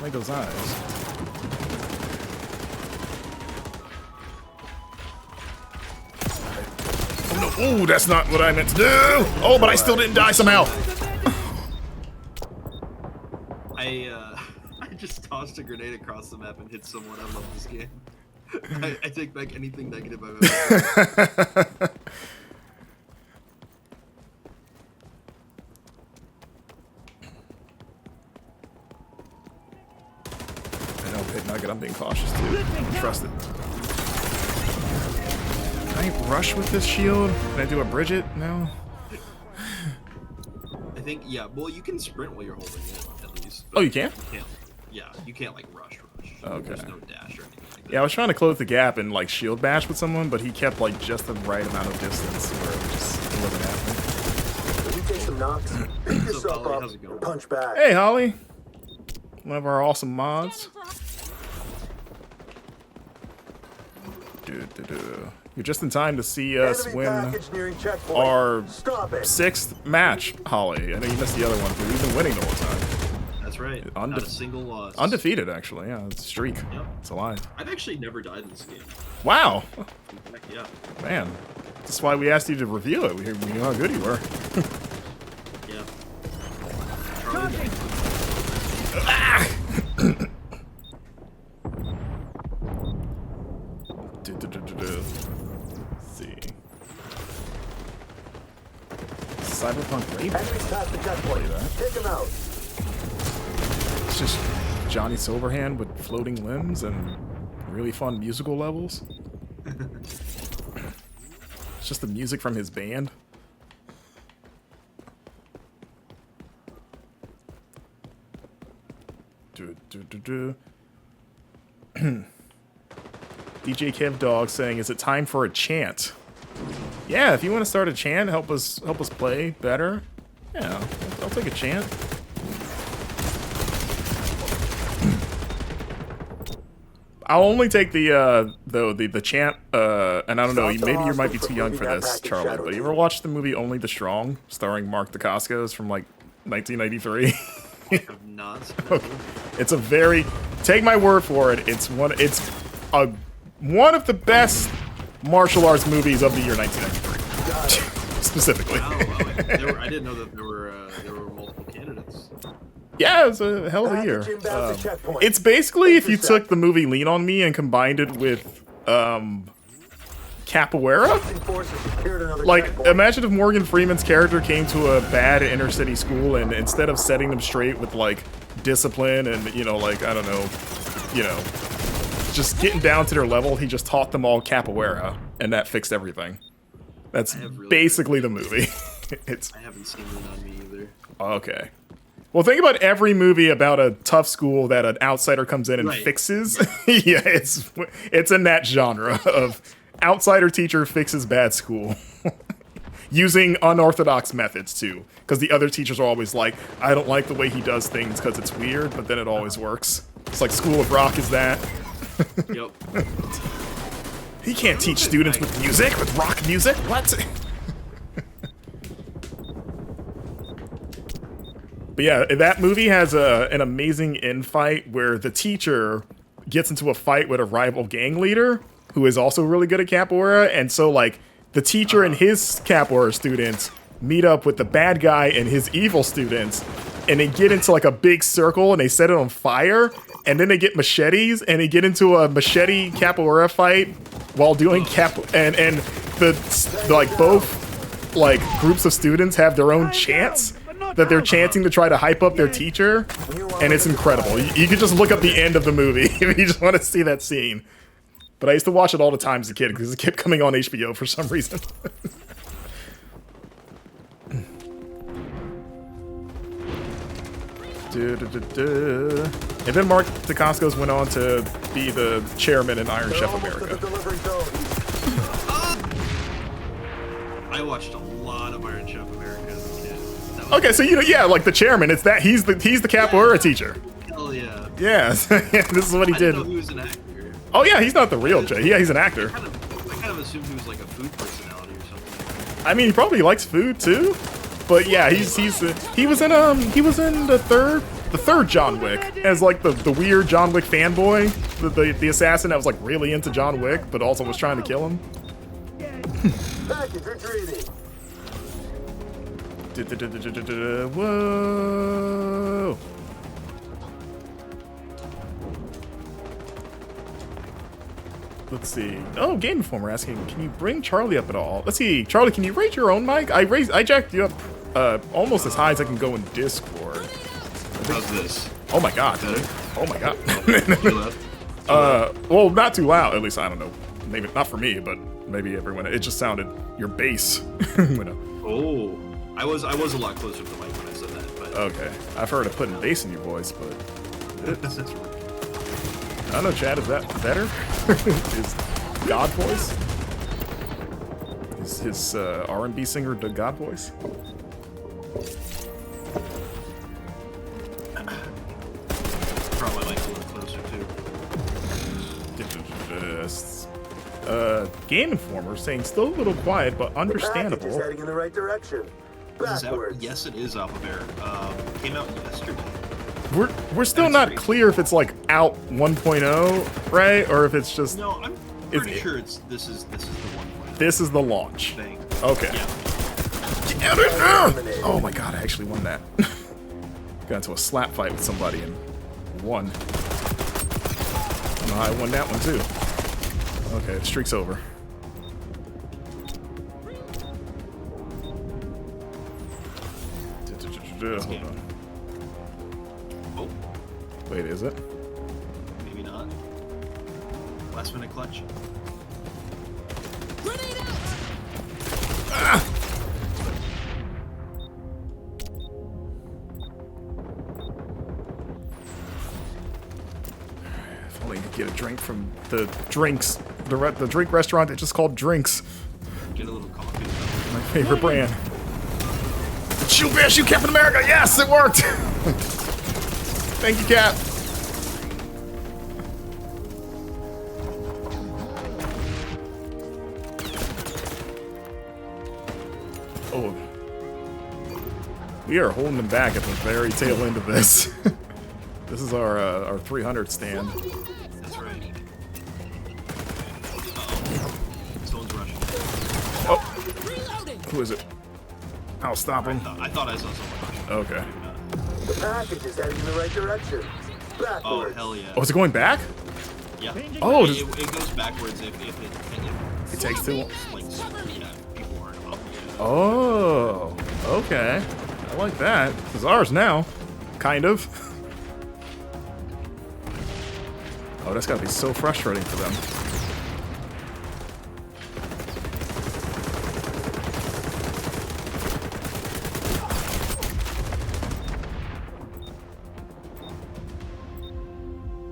like those eyes. Oh, no. Ooh, that's not what I meant to do. Oh, but I still didn't die somehow. I just tossed a grenade across the map and hit someone. I love this game. I take back anything negative I've ever said. I know, Pit Nugget, I'm being cautious too. I'm trusted. Can I rush with this shield? Can I do a Bridget? No? I think, yeah, well, you can sprint while you're holding it, at least. Oh, you can? You can't, yeah, you can't, like, rush. Okay. There's no dash or anything like Yeah, I was trying to close the gap and like shield bash with someone, but he kept like just the right amount of distance where it wasn't happening. Did you take some knocks? Pick yourself Holly? up How's it going? and punch back. Hey, Holly. One of our awesome mods. You're just in time to see us Enemy win package nearing checkpoint. our Stop it. 6th match, Holly. I know you missed the other one, but we've been winning the whole time. That's right. Not a single loss. Undefeated, actually. Yeah, it's a streak. Yep. It's alive. I've actually never died in this game. Wow. Heck yeah. Man. That's why we asked you to review it. We knew how good you were. Yeah. Let's see. Cyberpunk Rape? Enemies past the checkpoint. that. Take him out. It's just Johnny Silverhand with floating limbs and really fun musical levels. It's just the music from his band. DJ Kev Dog saying, "Is it time for a chant?" Yeah, if you want to start a chant, help us play better. Yeah, I'll take a chant. I'll only take the chant. And I don't know, maybe you might be too young for this, Charlie. But you ever watched the movie Only the Strong, starring Mark Dacascos from like 1993? I have not. Okay. It's a very, take my word for it, it's one of the best martial arts movies of the year 1993. Specifically. Wow, I didn't know that there were multiple candidates. Yeah, it was a hell of a year. It's basically if you took the movie Lean on Me and combined it with capoeira. Like, imagine if Morgan Freeman's character came to a bad inner city school and instead of setting them straight with like discipline and, you know, like, I don't know, you know, just getting down to their level, he just taught them all capoeira and that fixed everything. That's basically the movie. I haven't seen Lean on Me either. Okay. Well, think about every movie about a tough school that an outsider comes in and fixes. Yeah, it's in that genre of outsider teacher fixes bad school. Using unorthodox methods, too. Because the other teachers are always like, I don't like the way he does things because it's weird, but then it always works. It's like School of Rock is that. Yep. He can't teach students with music, with rock music? What? But yeah, that movie has an amazing infight where the teacher gets into a fight with a rival gang leader who is also really good at capoeira, and so like the teacher and his capoeira students meet up with the bad guy and his evil students, and they get into like a big circle and they set it on fire, and then they get machetes and they get into a machete capoeira fight while doing and the like both like groups of students have their own chants that they're chanting to try to hype up their teacher, and it's incredible. You can just look up the end of the movie if you just want to see that scene. But I used to watch it all the time as a kid because it kept coming on HBO for some reason. And then Mark Dacascos went on to be the chairman in Iron Chef America. I watched a lot of Iron Chef America as a kid. Okay, so you know, yeah, like the chairman, it's that he's the capoeira teacher. Hell yeah. Yeah, this is what he did. I didn't know he was an actor. Oh yeah, he's not the real Jay. Yeah, he's an actor. I kind of assumed he was like a food personality or something. I mean, he probably likes food too. But yeah, he was in the third John Wick as like the weird John Wick fanboy, the assassin that was like really into John Wick but also was trying to kill him. Whoa. Let's see. Oh, Game Informer asking, can you bring Charlie up at all? Let's see. Charlie, can you raise your own mic? I jacked you up almost as high as I can go in Discord. How's this? Oh my god. Oh my god. Well, not too loud. At least I don't know. Maybe not for me, but maybe everyone. It just sounded your bass. Oh, I was a lot closer to the mic when I said that. But okay, I've heard of putting bass in your voice, but I don't know, Chad, is that better? Is God voice? Is his R&B singer the God voice? Probably like a little closer too. Game Informer saying still a little quiet, but understandable. The package is heading in the right direction. This is out, Backwards. yes, it is Alpha Bear. Came out yesterday. We're still not clear if it's like out 1.0, right? Or if it's just No, I'm pretty sure this is the one point this is the launch. thing. Okay. Yeah. Oh my god, I actually won that. Got into a slap fight with somebody and won. No, I won that one too. Okay, the streak's over. Hold on. Oh, Wait, is it? maybe not. Last minute clutch. If only I could get a drink from the drinks, the drink restaurant that's just called Drinks. Get a little coffee. My favorite brand. Shoot, bear, shoot, Captain America! Yes, it worked! Thank you, Cap. Oh. We are holding them back at the very tail end of this. This is our 300 stand. That's right. Uh-oh. Someone's rushing. Oh. Who is it? I'll stop him. I thought I saw someone rushing. Okay. The package is heading in the right direction. Oh, Backwards. hell yeah. Oh, is it going back? Yeah. Oh, it goes backwards if it takes too long. Like, yeah, people aren't up yet. Oh, okay. I like that. It's ours now. Kind of. Oh, that's gotta be so frustrating for them.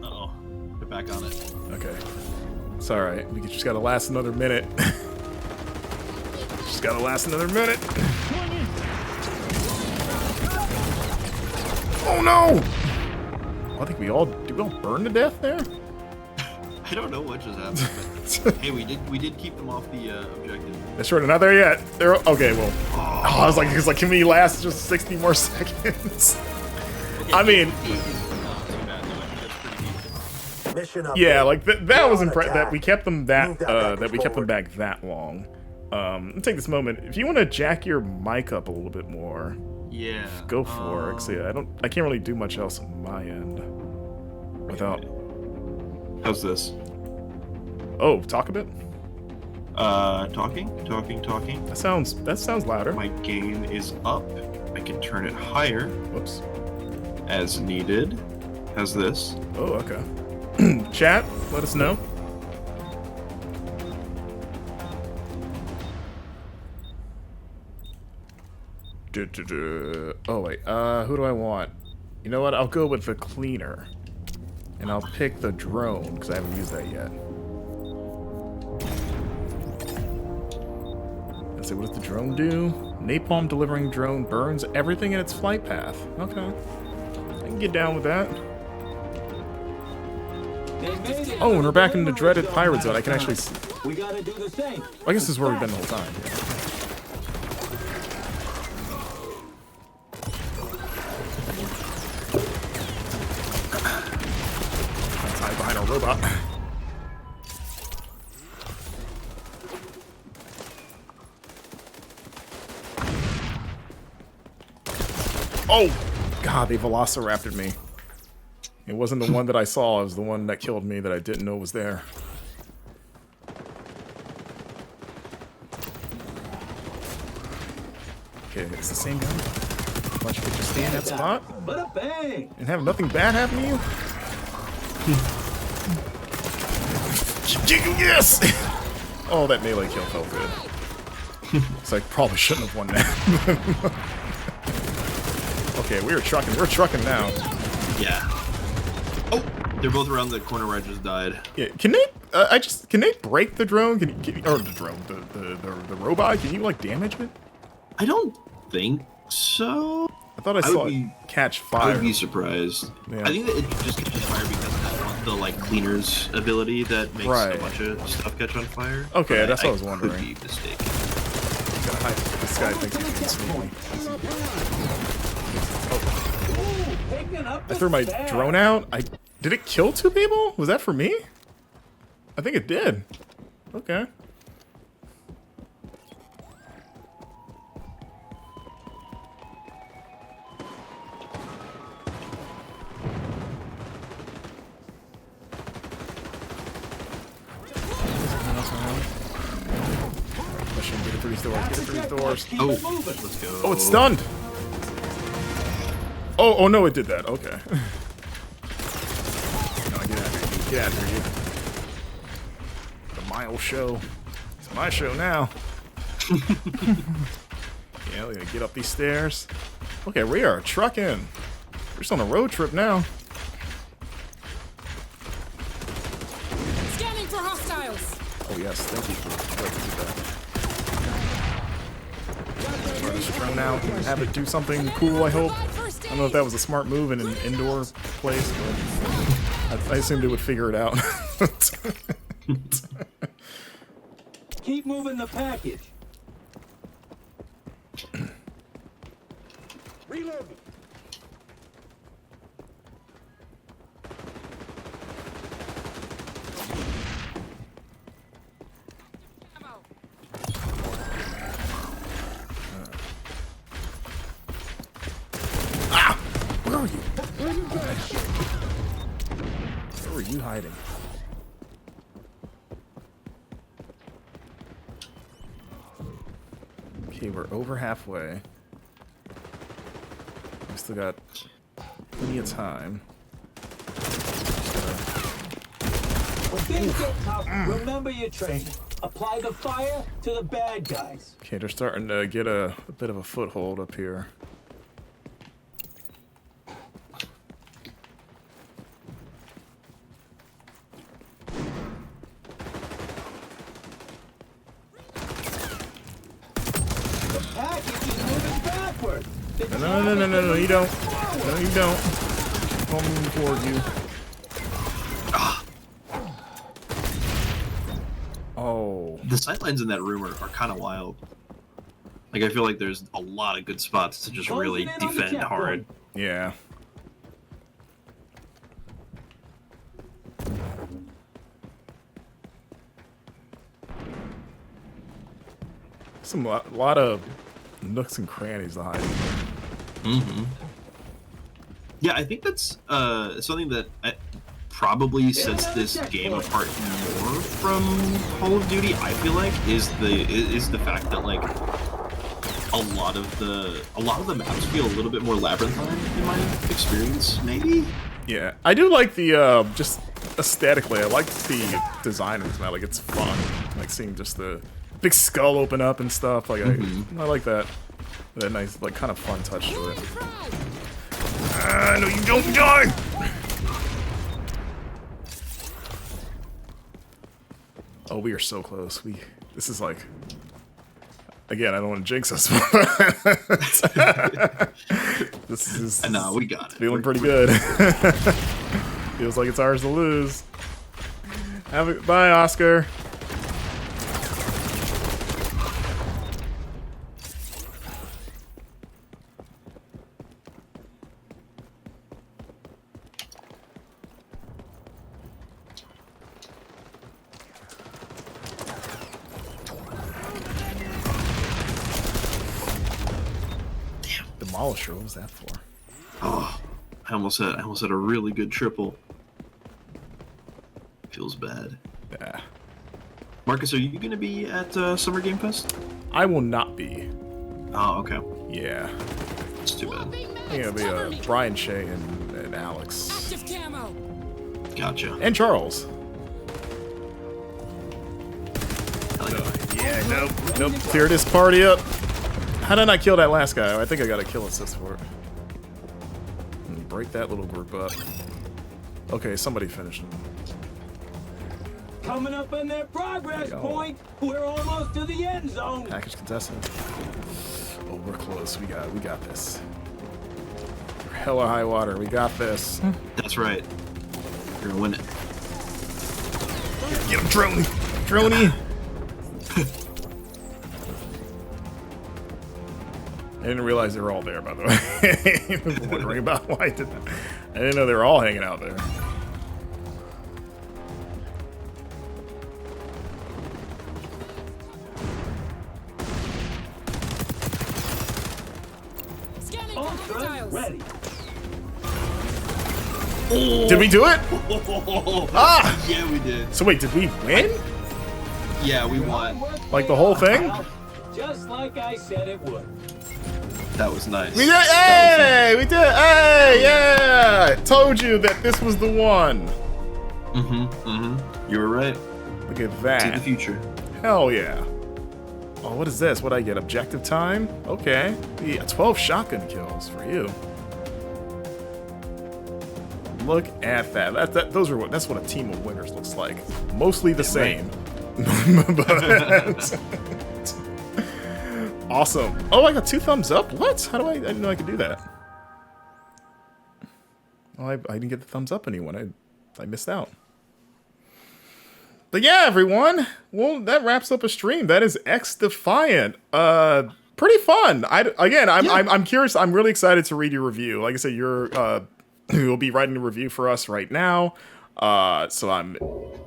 Uh-oh. Get back on it. Okay. It's alright. We just gotta last another minute. Just gotta last another minute. Oh no! I think we all burn to death there? I don't know what just happened, but hey, we did keep them off the objective. That's right, not there yet. They're okay, well. Oh, I was like, can we last just 60 more seconds? Okay, I mean, not too bad, though. I think that's pretty decent. Mission update. yeah, like that was impressive that attack. we kept them Move that that we kept them package back that long. Let's take this moment. If you want to jack your mic up a little bit more, Yeah. go for it. 'Cause, yeah, I can't really do much else on my end without. How's this? Oh, talk a bit. Talking. That sounds louder. My gain is up. I can turn it higher Whoops. as needed. How's this? Oh, okay. Chat, let us know. Oh wait, who do I want? You know what? I'll go with the cleaner, and I'll pick the drone because I haven't used that yet. Let's see, what does the drone do? Napalm delivering drone burns everything in its flight path. Okay, I can get down with that. Oh, and we're back in the dreaded pirate zone. I can actually. We gotta do the same. I guess this is where we've been the whole time. Hide behind a robot. Oh! God, they velociraptored me. It wasn't the one that I saw, it was the one that killed me that I didn't know was there. Okay, it's the same guy. Why don't you just stay in that spot Bada bang! and have nothing bad happen to you? Yes! Oh, that melee kill felt good. So I probably shouldn't have won that. Okay, we're trucking now. Yeah. Oh, They're both around the corner where I just died. Yeah, can they? Can they break the drone? Or the drone, the robot? Can you like damage it? I don't think so. I thought I saw it catch fire. I would be surprised. Yeah. I think that it just catches fire because it has the like cleaner's ability that makes a bunch of stuff catch on fire. Okay, that's what I was Could wondering. be mistaken. This guy thinks he can sneak me. I threw my drone out. Did it kill 2 people? Was that for me? I think it did. Okay. Get it through these doors. Get it through these doors. Oh, let's go. Oh, it's stunned. Oh no, it did that. Okay. No, get out of here. Get out of here. The Miles show. It's my show now. Yeah, we're gonna get up these stairs. Okay, we are trucking. We're just on a road trip now. Scanning for hostiles. Oh yes, thank you for letting me do that. Try this drone out and have it do something cool, I hope. I don't know if that was a smart move in an indoor place, but I assumed it would figure it out. Keep moving the package. Reloading. Where are you? Where were you hiding? Okay, we're over halfway. We still got plenty of time. When things get tough, remember your training. Apply the fire to the bad guys. Okay, they're starting to get a bit of a foothold up here. The package is moving backward. No, you don't. No, you don't. I'll move toward you. Oh. The sightlines in that room are kind of wild. Like, I feel like there's a lot of good spots to just really defend hard. Yeah. A lot of nooks and crannies to hide. Mm-hmm. Yeah, I think that's something that probably sets this game apart more from Call of Duty. I feel like is the fact that like a lot of the maps feel a little bit more labyrinthine in my experience, maybe. Yeah, I do like the just aesthetically. I like the design of this map. Like, it's fun. Like seeing just the big skull open up and stuff. Like I like that. That nice, like, kind of fun touch to it. No, you don't die. Oh, we are so close. This is like, again, I don't want to jinx us. This is No, we got it. Feeling pretty good. Feels like it's ours to lose. Bye, Oscar. Demolisher, what was that for? Oh, I almost had a really good triple. Feels bad. Yeah. Marcus, are you gonna be at Summer Game Fest? I will not be. Oh, okay. Yeah. It's too bad. It'll be Brian, Shay, and Alex. Active camo. Gotcha. And Charles. I like that. Yeah, nope. Clear this party up. How did I kill that last guy? I think I got a kill assist for it. And break that little group up. Okay, somebody finished them. Coming up on their progress Yo. point. We're almost to the end zone. Package contestant. Oh, we're close. We got this. Hella high water. We got this. That's right. You're gonna win it. Get him, Droney. Droney. I didn't realize they were all there, by the way. I was wondering about why I did that. I didn't know they were all hanging out there. Ultra ready. Did we do it? Ah! Yeah, we did. So wait, did we win? Yeah, we won. Like the whole thing? Just like I said it would. That was nice. We did! Hey! We did! Hey! Yeah! Told you that this was the one. You were right. Look at See the that. future. Hell yeah. Oh, what is this? What I get? Objective time? Okay. Yeah, 12 shotgun kills for you. Look at that. That's what a team of winners looks like. Mostly the same. But awesome. Oh, I got 2 thumbs up. What? How do I didn't know I could do that. Oh, I didn't get the thumbs up anyone. I missed out. But yeah, everyone. Well, that wraps up a stream. That is XDefiant. Pretty fun. I'm curious. I'm really excited to read your review. Like I said, you'll be writing a review for us right now. So I'm,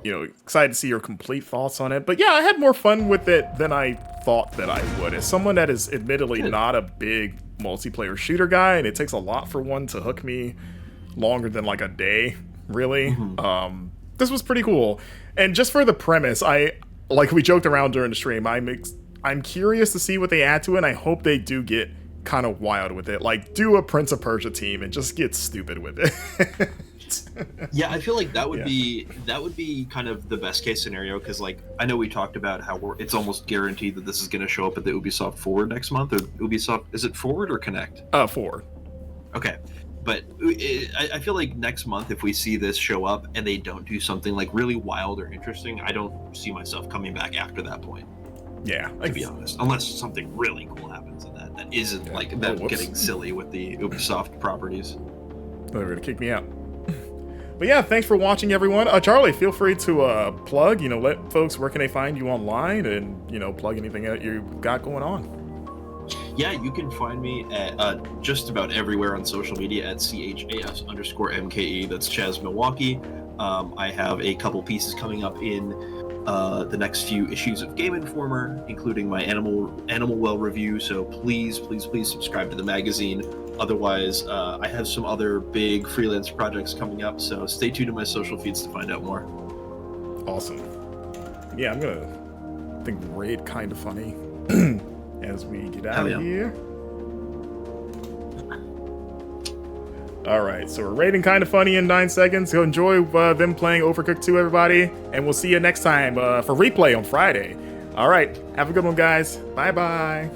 excited to see your complete thoughts on it. But yeah, I had more fun with it than I thought that I would. As someone that is admittedly not a big multiplayer shooter guy, and it takes a lot for one to hook me longer than like a day, really. This was pretty cool. And just for the premise, we joked around during the stream, I'm curious to see what they add to it, and I hope they do get kind of wild with it. Like, do a Prince of Persia team and just get stupid with it. Yeah, I feel like that would be kind of the best case scenario, because like I know we talked about how it's almost guaranteed that this is going to show up at the Ubisoft Forward next month. Or Ubisoft, is it Forward or Connect? Forward. Okay, but I feel like next month, if we see this show up and they don't do something like really wild or interesting, I don't see myself coming back after that point. Yeah, to be honest, unless something really cool happens in that isn't like them getting silly with the Ubisoft properties. They're gonna kick me out. But yeah, thanks for watching, everyone. Charlie, feel free to plug, let folks, where can they find you online, and, plug anything that you got going on. Yeah, you can find me at just about everywhere on social media at CHAS_MKE. That's Chaz Milwaukee. I have a couple pieces coming up in the next few issues of Game Informer, including my Animal Well review. So please subscribe to the magazine. Otherwise, I have some other big freelance projects coming up. So stay tuned to my social feeds to find out more. Awesome. Yeah, I'm gonna raid Kinda Funny as we get out of here. All right, so we're rating Kinda Funny in 9 seconds. Go enjoy them playing Overcooked 2, everybody, and we'll see you next time for replay on Friday. All right, have a good one, guys. Bye-bye.